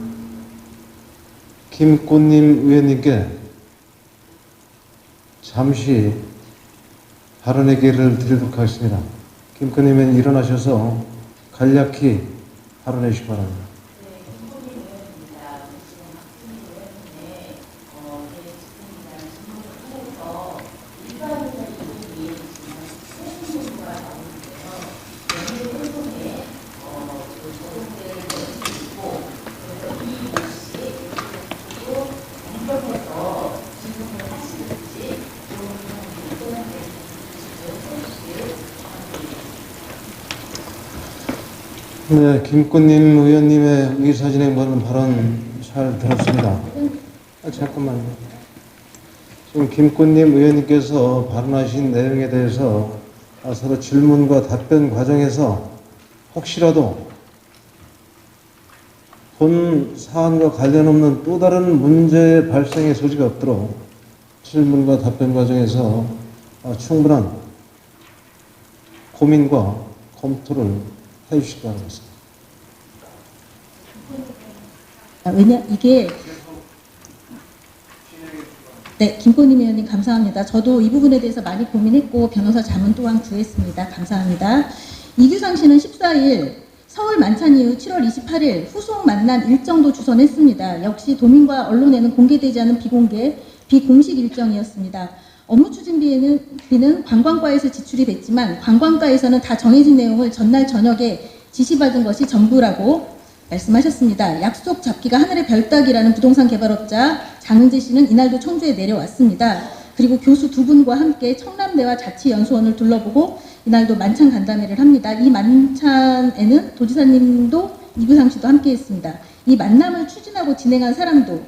김꽃님 의원님께 잠시 발언의 기회를 드리도록 하겠습니다. 김꽃님 의원님 일어나셔서 간략히 발언해 주시기 바랍니다. 네, 김꽃님 의원님의 의사진행 발언 잘 들었습니다. 잠깐만요. 지금 김꽃님 의원님께서 발언하신 내용에 대해서 서로 질문과 답변 과정에서 혹시라도 본 사안과 관련 없는 또 다른 문제 발생의 소지가 없도록 질문과 답변 과정에서 충분한 고민과 검토를 해주시기 바랍니다. 왜냐 이게 네, 김꽃님 의원님 감사합니다. 저도 이 부분에 대해서 많이 고민했고 변호사 자문 또한 구했습니다. 감사합니다. 이규상 씨는 14일 서울 만찬 이후 7월 28일 후속 만남 일정도 주선했습니다. 역시 도민과 언론에는 공개되지 않은 비공식 일정이었습니다. 업무 추진비는 관광과에서 지출이 됐지만 관광과에서는 다 정해진 내용을 전날 저녁에 지시받은 것이 전부라고 말씀하셨습니다. 약속 잡기가 하늘의 별 따기라는 부동산 개발업자 장은재 씨는 이날도 청주에 내려왔습니다. 그리고 교수 두 분과 함께 청남대와 자치연수원을 둘러보고 이날도 만찬 간담회를 합니다. 이 만찬에는 도지사님도 이규상 씨도 함께했습니다. 이 만남을 추진하고 진행한 사람도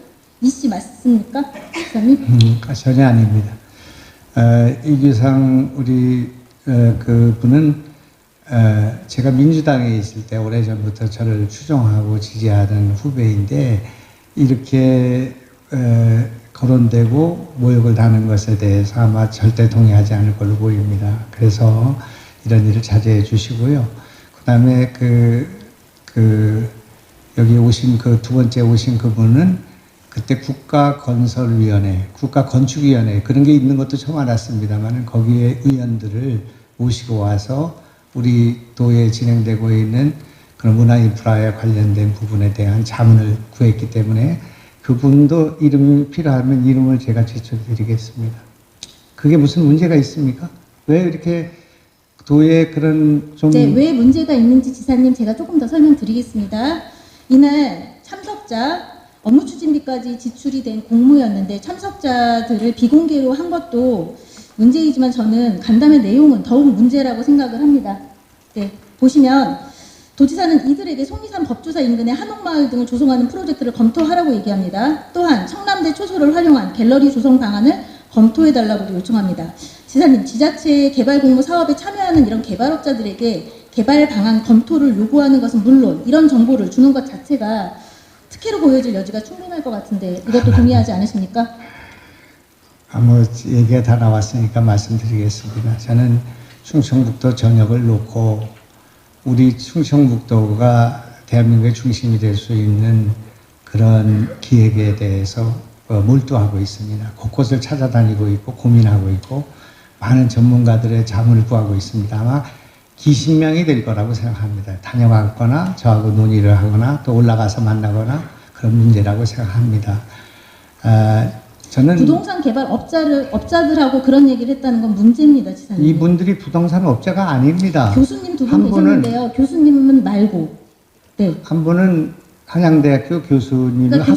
이 씨 맞습니까? 지사님? 전혀 아닙니다. 이규상 우리 그분은 제가 민주당에 있을 때 오래전부터 저를 추종하고 지지하던 후배인데 이렇게 거론되고 모욕을 당하는 것에 대해서 아마 절대 동의하지 않을 걸로 보입니다. 그래서 이런 일을 자제해 주시고요. 그 다음에 여기 오신 두 번째 오신 그분은 그때 국가건설위원회, 국가건축위원회 그런 게 있는 것도 처음 알았습니다만 거기에 의원들을 모시고 와서 우리 도에 진행되고 있는 그런 문화인프라에 관련된 부분에 대한 자문을 구했기 때문에 그분도 이름이 필요하면 이름을 제가 제쳐드리겠습니다. 그게 무슨 문제가 있습니까? 왜 이렇게 도에 그런 좀... 네, 왜 문제가 있는지 지사님 제가 조금 더 설명드리겠습니다. 이날 참석자 업무 추진비까지 지출이 된 공모였는데 참석자들을 비공개로 한 것도 문제이지만 저는 간담회 내용은 더욱 문제라고 생각을 합니다. 네, 보시면 도지사는 이들에게 송리산 법조사 인근의 한옥마을 등을 조성하는 프로젝트를 검토하라고 얘기합니다. 또한 청남대 초소를 활용한 갤러리 조성 방안을 검토해달라고도 요청합니다. 지사님, 지자체 개발 공모 사업에 참여하는 이런 개발업자들에게 개발 방안 검토를 요구하는 것은 물론 이런 정보를 주는 것 자체가 특혜로 보여질 여지가 충분할 것 같은데 이것도 동의하지 않으십니까? 얘기가 다 나왔으니까 말씀드리겠습니다. 저는 충청북도 전역을 놓고 우리 충청북도가 대한민국의 중심이 될 수 있는 그런 기획에 대해서 몰두하고 있습니다. 곳곳을 찾아다니고 있고 고민하고 있고 많은 전문가들의 자문을 구하고 있습니다. 아마 기신명이 될 거라고 생각합니다. 다녀갔거나 저하고 논의를 하거나 또 올라가서 만나거나 그런 문제라고 생각합니다. 저는 부동산 개발 업자들하고 그런 얘기를 했다는 건 문제입니다, 지사님. 이분들이 부동산 업자가 아닙니다. 교수님 두 분 계셨는데요. 교수님은 말고. 네. 한 분은 한양대학교 교수님은 그러니까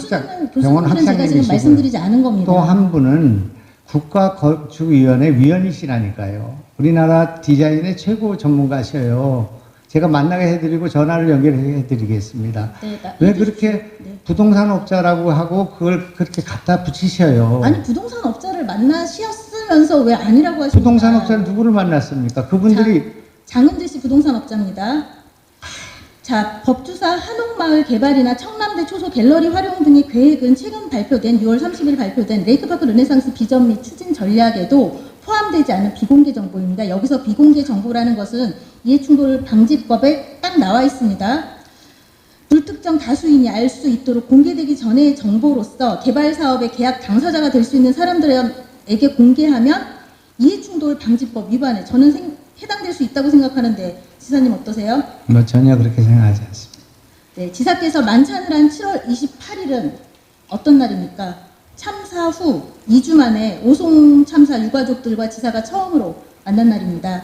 병원 제가 지금 학장님이시고 말씀드리지 않은 겁니다. 또 한 분은 국가건축위원회 위원이시라니까요. 우리나라 디자인의 최고 전문가셔요. 제가 만나게 해드리고 전화를 연결해드리겠습니다. 네, 왜 그렇게 부동산 업자라고 하고 그걸 그렇게 갖다 붙이셔요? 아니 부동산 업자를 만나셨으면서 왜 아니라고 하십니까? 부동산 업자는 누구를 만났습니까? 그분들이 장은재 씨 부동산 업자입니다. 자, 법주사 한옥마을 개발이나 청남대 초소 갤러리 활용 등의 계획은 최근 발표된 6월 30일 발표된 레이크파크 르네상스 비전 및 추진 전략에도 포함되지 않은 비공개 정보입니다. 여기서 비공개 정보라는 것은 이해충돌 방지법에 딱 나와 있습니다. 불특정 다수인이 알 수 있도록 공개되기 전의 정보로서 개발 사업의 계약 당사자가 될 수 있는 사람들에게 공개하면 이해충돌 방지법 위반에 저는 해당될 수 있다고 생각하는데 지사님 어떠세요? 전혀 그렇게 생각하지 않습니다. 네, 지사께서 만찬을 한 7월 28일은 어떤 날입니까? 참사 후 2주 만에 오송 참사 유가족들과 지사가 처음으로 만난 날입니다.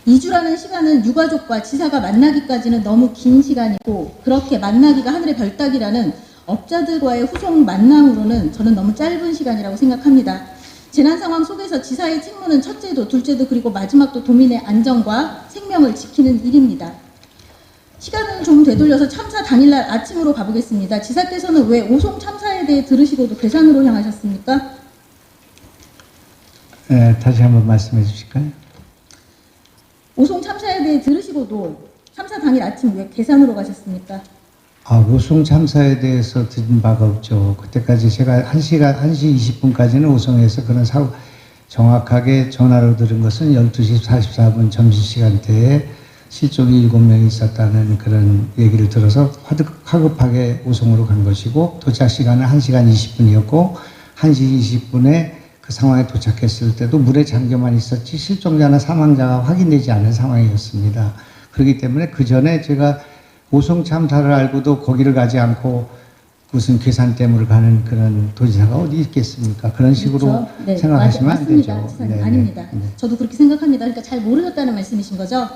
2주라는 시간은 유가족과 지사가 만나기까지는 너무 긴 시간이고 그렇게 만나기가 하늘의 별따기라는 업자들과의 후속 만남으로는 저는 너무 짧은 시간이라고 생각합니다. 재난 상황 속에서 지사의 직무는 첫째도 둘째도 그리고 마지막도 도민의 안전과 생명을 지키는 일입니다. 시간을 좀 되돌려서 참사 당일날 아침으로 가보겠습니다. 지사께서는 왜 오송 참사에 대해 들으시고도 괴산으로 향하셨습니까? 다시 한번 말씀해 주실까요? 오송 참사에 대해 들으시고도 참사 당일 아침 왜 괴산으로 가셨습니까? 오송 참사에 대해서 들은 바가 없죠. 그때까지 제가 1시 20분까지는 오송에서 그런 사고 정확하게 전화로 들은 것은 12시 44분 점심시간대에 실종이 7명이 있었다는 그런 얘기를 들어서 화급하게 오송으로 간 것이고 도착 시간은 1시간 20분이었고 1시 20분에 그 상황에 도착했을 때도 물에 잠겨만 있었지 실종자나 사망자가 확인되지 않은 상황이었습니다. 그렇기 때문에 그 전에 제가 오송 참사를 알고도 거기를 가지 않고 무슨 괴산댐으로 가는 그런 도지사가 어디 있겠습니까? 그런 식으로 그렇죠. 네, 생각하시면 안 되죠. 맞습니다. 네, 아닙니다. 네. 저도 그렇게 생각합니다. 그러니까 잘 모르셨다는 말씀이신 거죠?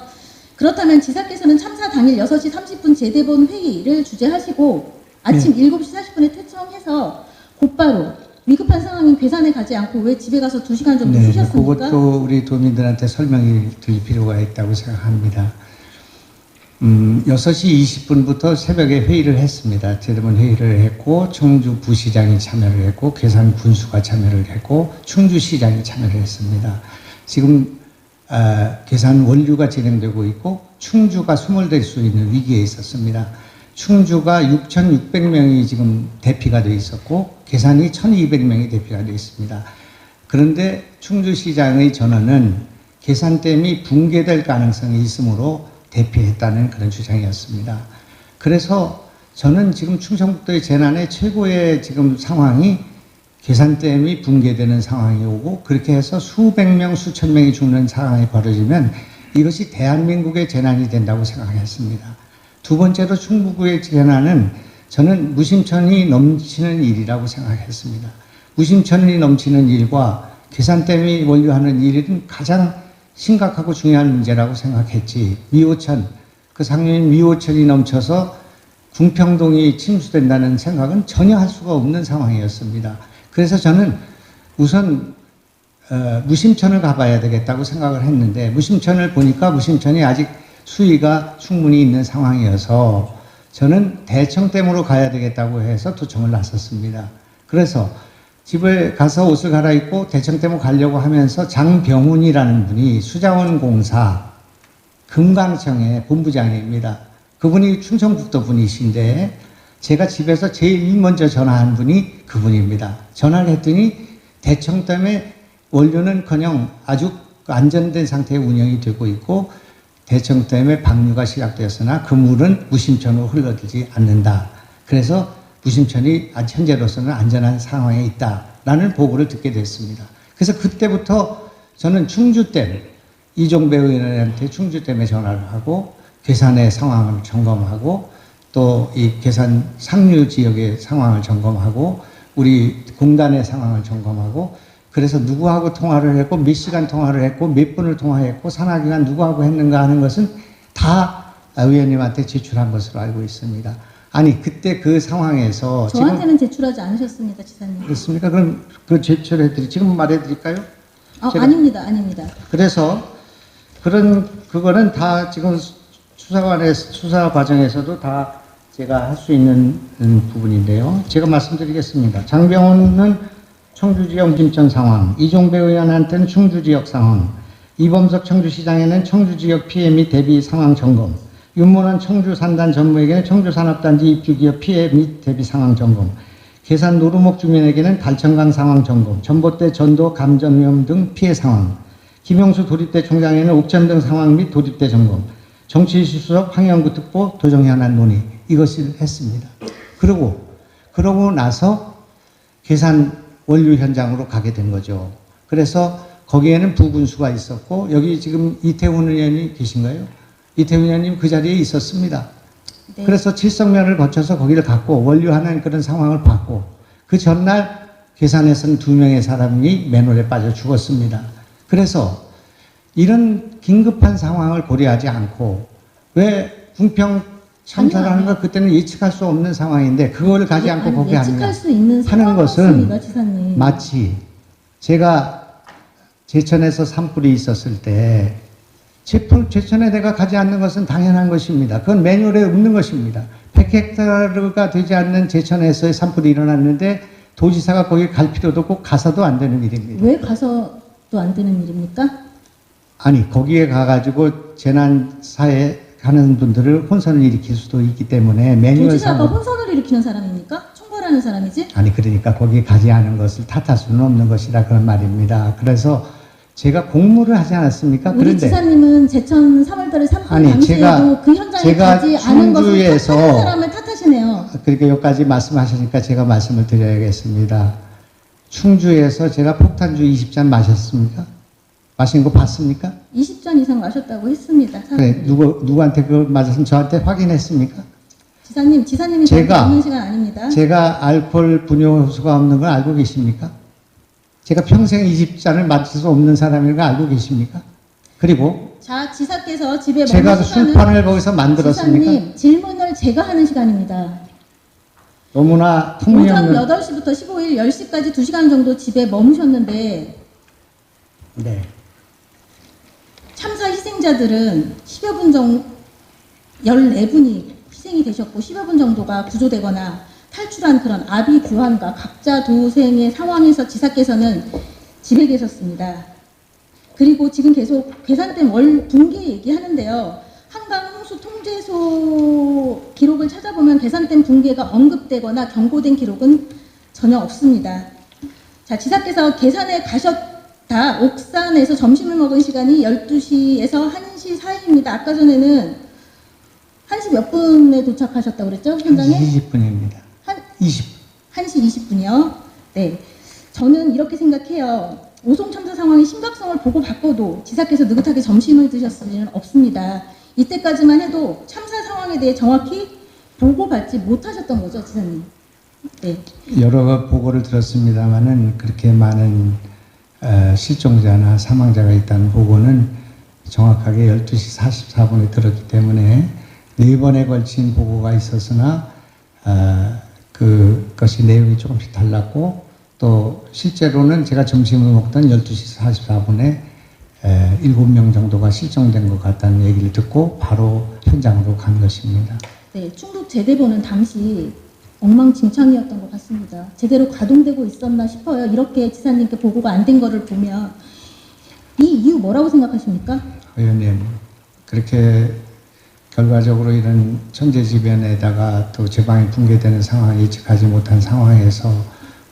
그렇다면 지사께서는 참사 당일 6시 30분 제대본 회의를 주재하시고 아침 7시 40분에 퇴청해서 곧바로 위급한 상황인 괴산에 가지 않고 왜 집에 가서 2시간 정도 쉬셨습니까? 그것도 우리 도민들한테 설명이 드릴 필요가 있다고 생각합니다. 6시 20분부터 새벽에 회의를 했습니다. 제대본 회의를 했고 청주 부시장이 참여를 했고 괴산 군수가 참여를 했고 충주시장이 참여를 했습니다. 지금 괴산 원류가 진행되고 있고 충주가 소멸될 수 있는 위기에 있었습니다. 충주가 6,600명이 지금 대피가 되어 있었고 괴산이 1,200명이 대피가 되어 있습니다. 그런데 충주시장의 전언은 괴산댐이 붕괴될 가능성이 있으므로 대피했다는 그런 주장이었습니다. 그래서 저는 지금 충청북도의 재난의 최고의 지금 상황이 괴산댐이 붕괴되는 상황이 오고 그렇게 해서 수백 명, 수천 명이 죽는 상황이 벌어지면 이것이 대한민국의 재난이 된다고 생각했습니다. 두 번째로 충북의 재난은 저는 무심천이 넘치는 일이라고 생각했습니다. 무심천이 넘치는 일과 괴산댐이 원류하는 일은 가장 심각하고 중요한 문제라고 생각했지. 미호천, 그 상류인 미호천이 넘쳐서 궁평동이 침수된다는 생각은 전혀 할 수가 없는 상황이었습니다. 그래서 저는 우선 무심천을 가봐야 되겠다고 생각을 했는데 무심천을 보니까 무심천이 아직 수위가 충분히 있는 상황이어서 저는 대청댐으로 가야 되겠다고 해서 도청을 나섰습니다. 그래서 집에 가서 옷을 갈아입고 대청댐으로 가려고 하면서 장병훈이라는 분이 수자원공사 금강청의 본부장입니다. 그분이 충청북도 분이신데 제가 집에서 제일 먼저 전화한 분이 그분입니다. 전화를 했더니 대청댐의 원료는커녕 아주 안전된 상태의 운영이 되고 있고 대청댐의 방류가 시작되었으나 그 물은 무심천으로 흘러들지 않는다. 그래서 무심천이 현재로서는 안전한 상황에 있다라는 보고를 듣게 됐습니다. 그래서 그때부터 저는 충주댐, 이종배 의원한테 충주댐에 전화를 하고 괴산의 상황을 점검하고 또 이 괴산 상류 지역의 상황을 점검하고 우리 공단의 상황을 점검하고 그래서 누구하고 통화를 했고 몇 시간 통화를 했고 몇 분을 통화했고 산하기간 누구하고 했는가 하는 것은 다 의원님한테 제출한 것으로 알고 있습니다. 아니 그때 그 상황에서 저한테는 제출하지 않으셨습니다, 지사님. 그렇습니까? 그럼 그 제출해드리 지금 말해드릴까요? 아닙니다. 그래서 그거는 다 지금 수사 과정에서도 다 제가 할 수 있는 부분인데요. 제가 말씀드리겠습니다. 장병훈은 청주지역 김천 상황, 이종배 의원한테는 충주지역 상황, 이범석 청주시장에는 청주지역 피해 및 대비 상황 점검, 윤문원 청주산단 전무에게는 청주산업단지 입주기업 피해 및 대비 상황 점검, 괴산 노루목 주민에게는 달천강 상황 점검, 전봇대 전도 감전 위험 등 피해 상황, 김용수 도립대 총장에는 옥천 등 상황 및 도립대 점검, 정치수석 황영구 특보 도정 현안 논의 이것을 했습니다. 그러고 나서 괴산 원류 현장으로 가게 된 거죠. 그래서 거기에는 부군수가 있었고 여기 지금 이태훈 의원이 계신가요? 이태훈 의원님 그 자리에 있었습니다. 네. 그래서 칠성면을 거쳐서 거기를 갔고 원류하는 그런 상황을 봤고 그 전날 괴산에서는 2명의 사람이 맨홀에 빠져 죽었습니다. 그래서 이런 긴급한 상황을 고려하지 않고 왜 궁평 참사라는 걸 그때는 예측할 수 없는 상황인데 그걸 가지 않고 아니, 거기 하느냐 예측할 수 있는 하는 상황 것은 같습니다, 지사님. 마치 제가 제천에서 산불이 있었을 때 제천에 내가 가지 않는 것은 당연한 것입니다. 그건 매뉴얼에 없는 것입니다. 100헥타르가 되지 않는 제천에서의 산불이 일어났는데 도지사가 거기 갈 필요도 없고 가서도 안 되는 일입니다. 왜 가서도 안 되는 일입니까? 아니 거기에 가가지고 재난사에 가는 분들을 혼선을 일으킬 수도 있기 때문에 도지사가 매뉴얼상 혼선을 일으키는 사람입니까? 총괄하는 사람이지? 아니 그러니까 거기에 가지 않은 것을 탓할 수는 없는 것이라 그런 말입니다. 그래서 제가 공모를 하지 않았습니까? 우리 그런데 지사님은 제천 3월달에 산불 아니, 당시에도 그 현장에 제가 가지 않은 것을 충주에서 탓하는 사람을 탓하시네요. 그렇게 여기까지 말씀하시니까 제가 말씀을 드려야겠습니다. 충주에서 제가 폭탄주 20잔 마셨습니까? 마신 거 봤습니까? 20잔 이상 마셨다고 했습니다. 그래, 누구한테 그걸 맞았으면 저한테 확인했습니까? 지사님이 제가- 저한테 없는 시간 아닙니다. 제가 알코올 분효수가 없는 걸 알고 계십니까? 제가 평생 20잔을 마실 수 없는 사람인 걸 알고 계십니까? 그리고 자, 지사께서 집에 제가 머무시는 술판을 거기서 만들었습니까? 지사님, 질문을 제가 하는 시간입니다. 너무나 오전 터무니없는 8시부터 15일 10시까지 2시간 정도 집에 머무셨는데 네. 참사 희생자들은 10여 분 정도, 14분이 희생이 되셨고 10여 분 정도가 구조되거나 탈출한 그런 아비규환과 각자 도생의 상황에서 지사께서는 집에 계셨습니다. 그리고 지금 계속 괴산댐 월 붕괴 얘기하는데요. 한강 홍수 통제소 기록을 찾아보면 괴산댐 붕괴가 언급되거나 경고된 기록은 전혀 없습니다. 자, 지사께서 괴산에 가셨다. 옥산에서 점심을 먹은 시간이 12시에서 1시 사이입니다. 아까 전에는 1시 몇 분에 도착하셨다고 그랬죠? 현장에? 20분입니다. 한 20. 1시 20분이요. 네. 저는 이렇게 생각해요. 오송 참사 상황의 심각성을 보고 받고도 지사께서 느긋하게 점심을 드셨을 일은 없습니다. 이때까지만 해도 참사 상황에 대해 정확히 보고받지 못하셨던 거죠, 지사님. 네. 여러 보고를 들었습니다만은 그렇게 많은 실종자나 사망자가 있다는 보고는 정확하게 12시 44분에 들었기 때문에 4번에 걸친 보고가 있었으나 그것이 내용이 조금씩 달랐고 또 실제로는 제가 점심을 먹던 12시 44분에 7명 정도가 실종된 것 같다는 얘기를 듣고 바로 현장으로 간 것입니다. 네, 충북 제대본은 당시 엉망진창이었던 것 같습니다. 제대로 가동되고 있었나 싶어요. 이렇게 지사님께 보고가 안 된 거를 보면 이 이유 뭐라고 생각하십니까? 의원님, 그렇게 결과적으로 이런 천재지변에다가 또 제방이 붕괴되는 상황을 예측하지 못한 상황에서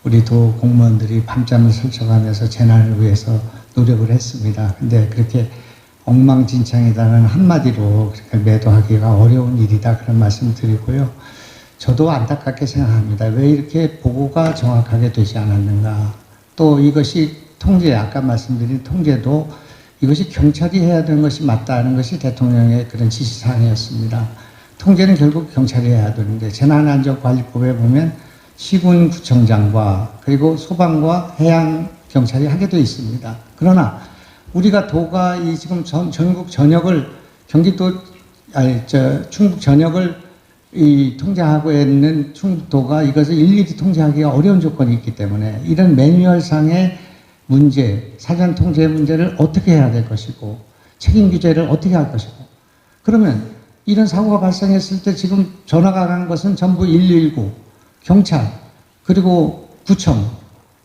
우리 도 공무원들이 밤잠을 설쳐가면서 재난을 위해서 노력을 했습니다. 근데 그렇게 엉망진창이다는 한마디로 그렇게 매도하기가 어려운 일이다 그런 말씀 드리고요. 저도 안타깝게 생각합니다. 왜 이렇게 보고가 정확하게 되지 않았는가. 또 이것이 통제, 아까 말씀드린 통제도 이것이 경찰이 해야 되는 것이 맞다는 것이 대통령의 그런 지시사항이었습니다. 통제는 결국 경찰이 해야 되는데 재난안전관리법에 보면 시군구청장과 그리고 소방과 해양경찰이 하게 되어 있습니다. 그러나 우리가 도가 이 지금 전국 전역을 충북 전역을 이 통제하고 있는 충북도가 이것을 일일이 통제하기가 어려운 조건이 있기 때문에 이런 매뉴얼상의 문제, 사전 통제 문제를 어떻게 해야 될 것이고 책임 규제를 어떻게 할 것이고 그러면 이런 사고가 발생했을 때 지금 전화가 가는 것은 전부 119, 경찰, 그리고 구청,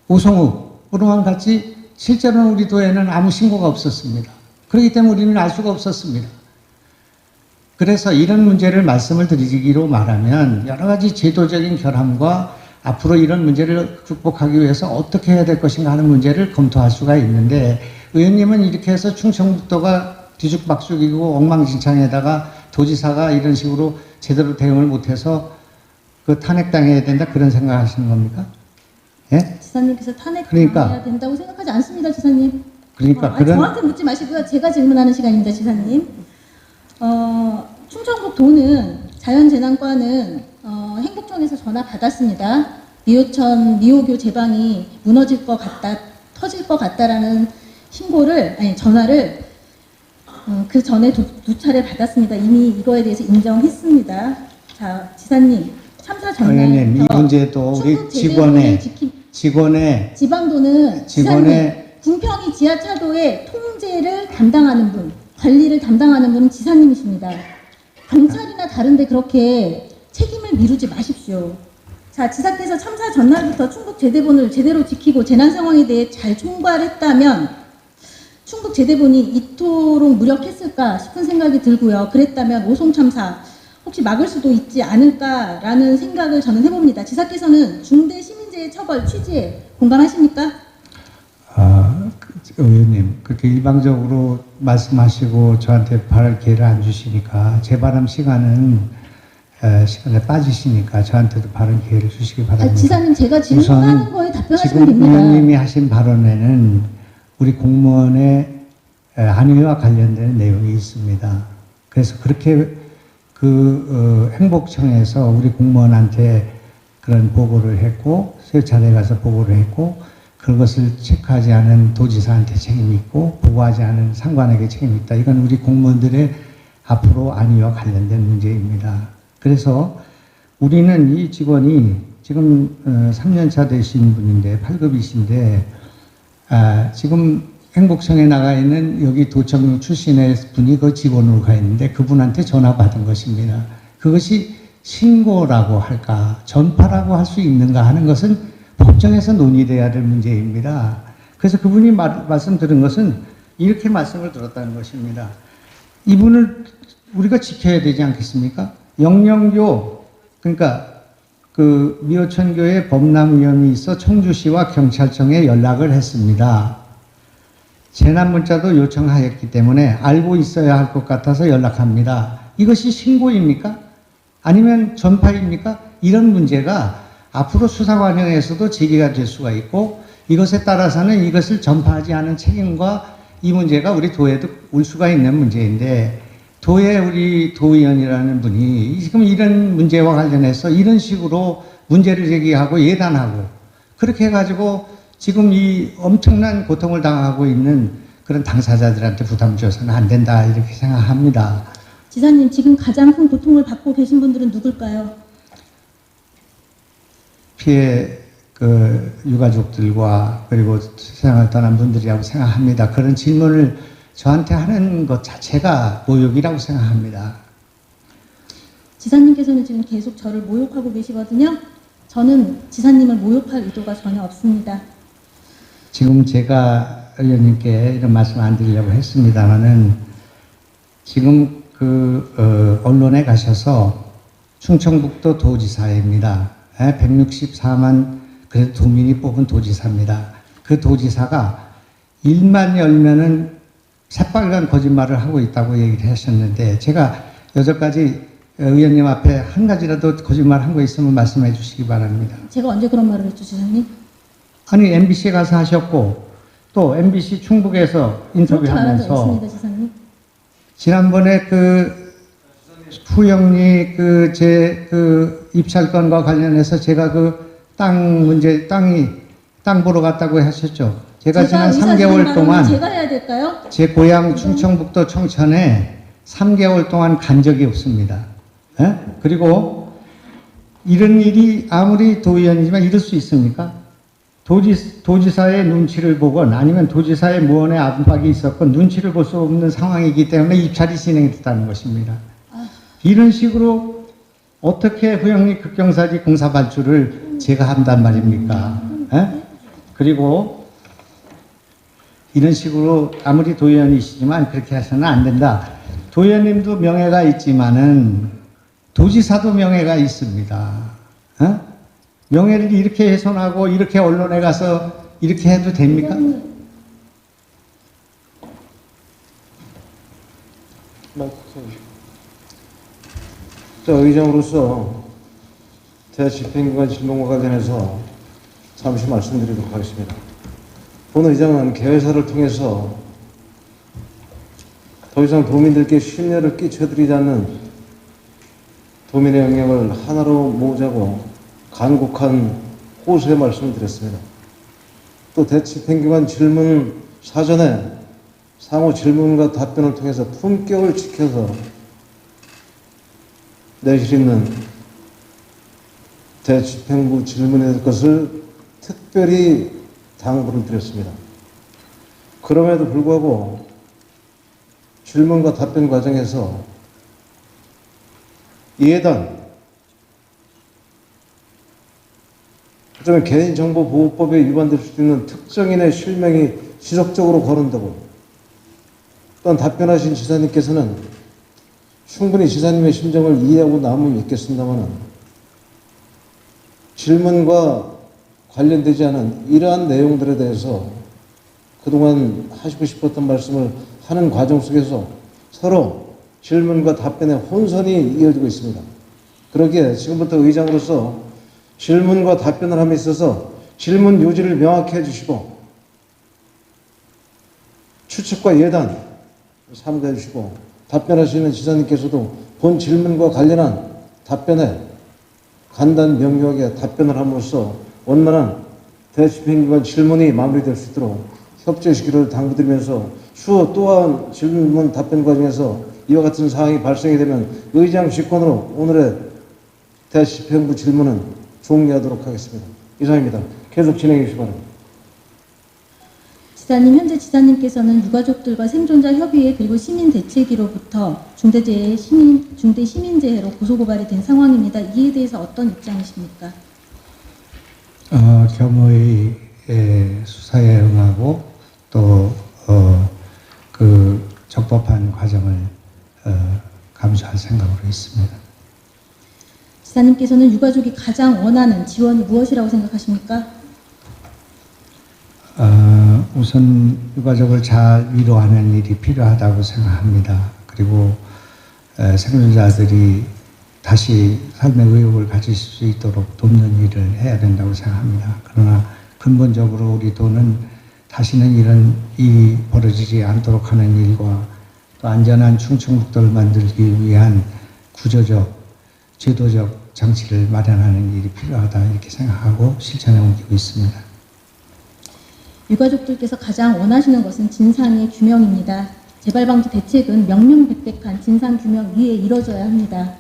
오송읍으로만 갔지 실제로는 우리 도에는 아무 신고가 없었습니다. 그렇기 때문에 우리는 알 수가 없었습니다. 그래서 이런 문제를 말씀을 드리기로 말하면 여러 가지 제도적인 결함과 앞으로 이런 문제를 극복하기 위해서 어떻게 해야 될 것인가 하는 문제를 검토할 수가 있는데 의원님은 이렇게 해서 충청북도가 뒤죽박죽이고 엉망진창에다가 도지사가 이런 식으로 제대로 대응을 못해서 그 탄핵당해야 된다 그런 생각하시는 겁니까? 예? 지사님께서 탄핵 그러니까. 당해야 된다고 생각하지 않습니다, 지사님. 그러니까 저한테 묻지 마시고요. 제가 질문하는 시간입니다, 지사님. 충청북도는 자연재난과는 행복청에서 전화 받았습니다. 미호천 미호교 제방이 무너질 것 같다, 터질 것 같다라는 전화를 그 전에 두 차례 받았습니다. 이미 이거에 대해서 인정했습니다. 자, 지사님, 참사 의원님, 이 전날부터 문제도 우리 충북 제대로를 직원의 지방도는 궁평이 지하차도의 통제를 담당하는 분, 관리를 담당하는 분은 지사님이십니다. 경찰이나 다른데 그렇게 책임을 미루지 마십시오. 자, 지사께서 참사 전날부터 충북 제대본을 제대로 지키고 재난 상황에 대해 잘 총괄했다면 충북 제대본이 이토록 무력했을까 싶은 생각이 들고요. 그랬다면 오송 참사 혹시 막을 수도 있지 않을까라는 생각을 저는 해봅니다. 지사께서는 중대 시민재해 처벌 취지에 공감하십니까? 의원님, 그렇게 일방적으로 말씀하시고 저한테 발언 기회를 안 주시니까 제 발언 시간에 빠지시니까 저한테도 발언 기회를 주시기 바랍니다. 지사님, 제가 질문하는 거에 답변하시면 지금 됩니다. 의원님이 하신 발언에는 우리 공무원의 안위와 관련된 내용이 있습니다. 그래서 그렇게 행복청에서 우리 공무원한테 그런 보고를 했고, 세 차례 가서 보고를 했고, 그것을 체크하지 않은 도지사한테 책임이 있고, 보고하지 않은 상관에게 책임이 있다. 이건 우리 공무원들의 앞으로 안위와 관련된 문제입니다. 그래서 우리는 이 직원이 지금 3년차 되신 분인데, 8급이신데, 지금 행복청에 나가 있는 여기 도청 출신의 분이 그 직원으로 가 있는데 그분한테 전화 받은 것입니다. 그것이 신고라고 할까, 전파라고 할 수 있는가 하는 것은 법정에서 논의돼야 될 문제입니다. 그래서 그분이 말씀드린 것은 이렇게 말씀을 들었다는 것입니다. 이분을 우리가 지켜야 되지 않겠습니까? 영령교, 그러니까 그 미호천교에 범람 위험이 있어 청주시와 경찰청에 연락을 했습니다. 재난 문자도 요청하였기 때문에 알고 있어야 할 것 같아서 연락합니다. 이것이 신고입니까? 아니면 전파입니까? 이런 문제가 앞으로 수사 과정에서도 제기가 될 수가 있고, 이것에 따라서는 이것을 전파하지 않은 책임과 이 문제가 우리 도에도 올 수가 있는 문제인데, 도에 우리 도의원이라는 분이 지금 이런 문제와 관련해서 이런 식으로 문제를 제기하고 예단하고 그렇게 해가지고 지금 이 엄청난 고통을 당하고 있는 그런 당사자들한테 부담 줘서는 안 된다, 이렇게 생각합니다. 지사님, 지금 가장 큰 고통을 받고 계신 분들은 누굴까요? 피해 유가족들과 그리고 세상을 떠난 분들이라고 생각합니다. 그런 질문을 저한테 하는 것 자체가 모욕이라고 생각합니다. 지사님께서는 지금 계속 저를 모욕하고 계시거든요. 저는 지사님을 모욕할 의도가 전혀 없습니다. 지금 제가 의원님께 이런 말씀 안 드리려고 했습니다만은 지금 언론에 가셔서 충청북도 도지사입니다. 164만 그래도 도민이 뽑은 도지사입니다. 그 도지사가 일만 열면은 새빨간 거짓말을 하고 있다고 얘기를 하셨는데, 제가 여태까지 의원님 앞에 한 가지라도 거짓말 한 거 있으면 말씀해 주시기 바랍니다. 제가 언제 그런 말을 했죠, 지사님? 아니, MBC에 가서 하셨고, 또 MBC 충북에서 인터뷰하면서, 있습니다, 지사님. 지난번에 후영리 제 입찰권과 관련해서 제가 땅 보러 갔다고 하셨죠. 제가 지난 3개월 동안 제가 해야 될까요? 제 고향 충청북도 청천에 3개월 동안 간 적이 없습니다. 그리고 이런 일이 아무리 도의원이지만 이럴 수 있습니까? 도지사의 눈치를 보건 아니면 도지사의 무언의 압박이 있었건 눈치를 볼 수 없는 상황이기 때문에 입찰이 진행됐다는 것입니다. 이런 식으로 어떻게 후영리 극경사지 공사 발주를 제가 한단 말입니까? 그리고 이런 식으로 아무리 도의원이시지만 그렇게 해서는 안 된다. 도의원님도 명예가 있지만은 도지사도 명예가 있습니다. 명예를 이렇게 훼손하고 이렇게 언론에 가서 이렇게 해도 됩니까? 의장으로서 대집행기관 질문과 관련해서 잠시 말씀드리도록 하겠습니다. 본 의장은 개회사를 통해서 더 이상 도민들께 신뢰를 끼쳐드리지 않는 도민의 영역을 하나로 모으자고 간곡한 호소의 말씀을 드렸습니다. 또 대집행기관 질문 사전에 상호 질문과 답변을 통해서 품격을 지켜서 내실 있는 대집행부 질문에 대한 것을 특별히 당부를 드렸습니다. 그럼에도 불구하고 질문과 답변 과정에서 예단, 어쩌면 개인정보보호법에 위반될 수도 있는 특정인의 실명이 지속적으로 거론되고, 또한 답변하신 지사님께서는 충분히 지사님의 심정을 이해하고 남을 믿겠습니다만 질문과 관련되지 않은 이러한 내용들에 대해서 그동안 하시고 싶었던 말씀을 하는 과정 속에서 서로 질문과 답변의 혼선이 이어지고 있습니다. 그러기에 지금부터 의장으로서 질문과 답변을 함에 있어서 질문 요지를 명확히 해주시고 추측과 예단 삼가해 주시고, 답변하시는 지사님께서도 본 질문과 관련한 답변에 간단 명료하게 답변을 함으로써 원만한 대집행기관 질문이 마무리될 수 있도록 협조해 주시기를 당부드리면서, 추후 또한 질문 답변 과정에서 이와 같은 사항이 발생이 되면 의장 직권으로 오늘의 대집행부 질문은 종료하도록 하겠습니다. 이상입니다. 계속 진행해 주시기 바랍니다. 지사님, 현재 지사님께서는 유가족들과 생존자 협의회 그리고 시민대책위로부터 중대시민재해로 고소고발이 된 상황입니다. 이에 대해서 어떤 입장이십니까? 겸허히 수사에 응하고 또 그 적법한 과정을 감수할 생각으로 있습니다. 지사님께서는 유가족이 가장 원하는 지원이 무엇이라고 생각하십니까? 우선 유가족을 잘 위로하는 일이 필요하다고 생각합니다. 그리고 생존자들이 다시 삶의 의욕을 가질 수 있도록 돕는 일을 해야 된다고 생각합니다. 그러나 근본적으로 우리 도는 다시는 이런 일이 벌어지지 않도록 하는 일과 또 안전한 충청북도를 만들기 위한 구조적, 제도적 장치를 마련하는 일이 필요하다 이렇게 생각하고 실천해 옮기고 있습니다. 유가족들께서 가장 원하시는 것은 진상의 규명입니다. 재발방지 대책은 명명백백한 진상 규명 위에 이뤄져야 합니다.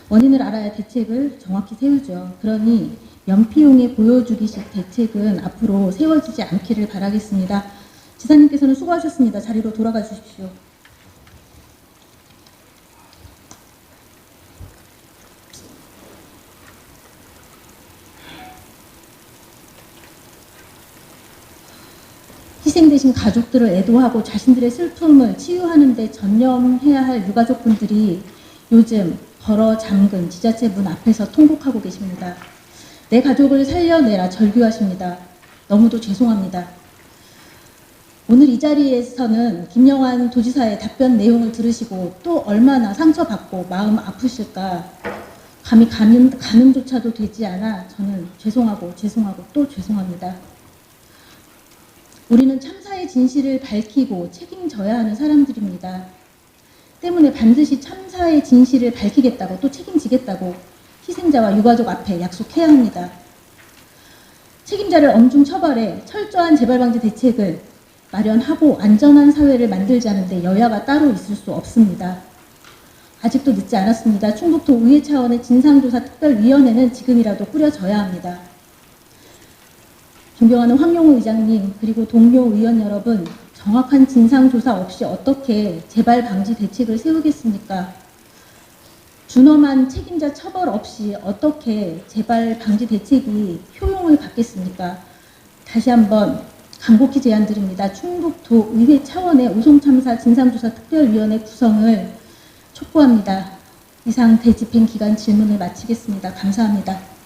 원인을 알아야 대책을 정확히 세우죠. 그러니 연피용의 보여주기식 대책은 앞으로 세워지지 않기를 바라겠습니다. 지사님께서는 수고하셨습니다. 자리로 돌아가 주십시오. 희생되신 가족들을 애도하고 자신들의 슬픔을 치유하는 데 전념해야 할 유가족분들이 요즘 벌어 잠근 지자체 문 앞에서 통곡하고 계십니다. 내 가족을 살려내라 절규하십니다. 너무도 죄송합니다. 오늘 이 자리에서는 김영환 도지사의 답변 내용을 들으시고 또 얼마나 상처받고 마음 아프실까, 감히 가늠조차도 되지 않아 저는 죄송하고 또 죄송합니다. 우리는 참사의 진실을 밝히고 책임져야 하는 사람들입니다. 때문에 반드시 참사의 진실을 밝히겠다고 또 책임지겠다고 희생자와 유가족 앞에 약속해야 합니다. 책임자를 엄중 처벌해 철저한 재발방지 대책을 마련하고 안전한 사회를 만들자는데 여야가 따로 있을 수 없습니다. 아직도 늦지 않았습니다. 충북도 의회 차원의 진상조사 특별위원회는 지금이라도 꾸려져야 합니다. 존경하는 황용우 의장님 그리고 동료 의원 여러분, 정확한 진상조사 없이 어떻게 재발방지 대책을 세우겠습니까? 준엄한 책임자 처벌 없이 어떻게 재발방지 대책이 효용을 갖겠습니까? 다시 한번 간곡히 제안드립니다. 충북도 의회 차원의 오송참사 진상조사 특별위원회 구성을 촉구합니다. 이상 대집행 기간 질문을 마치겠습니다. 감사합니다.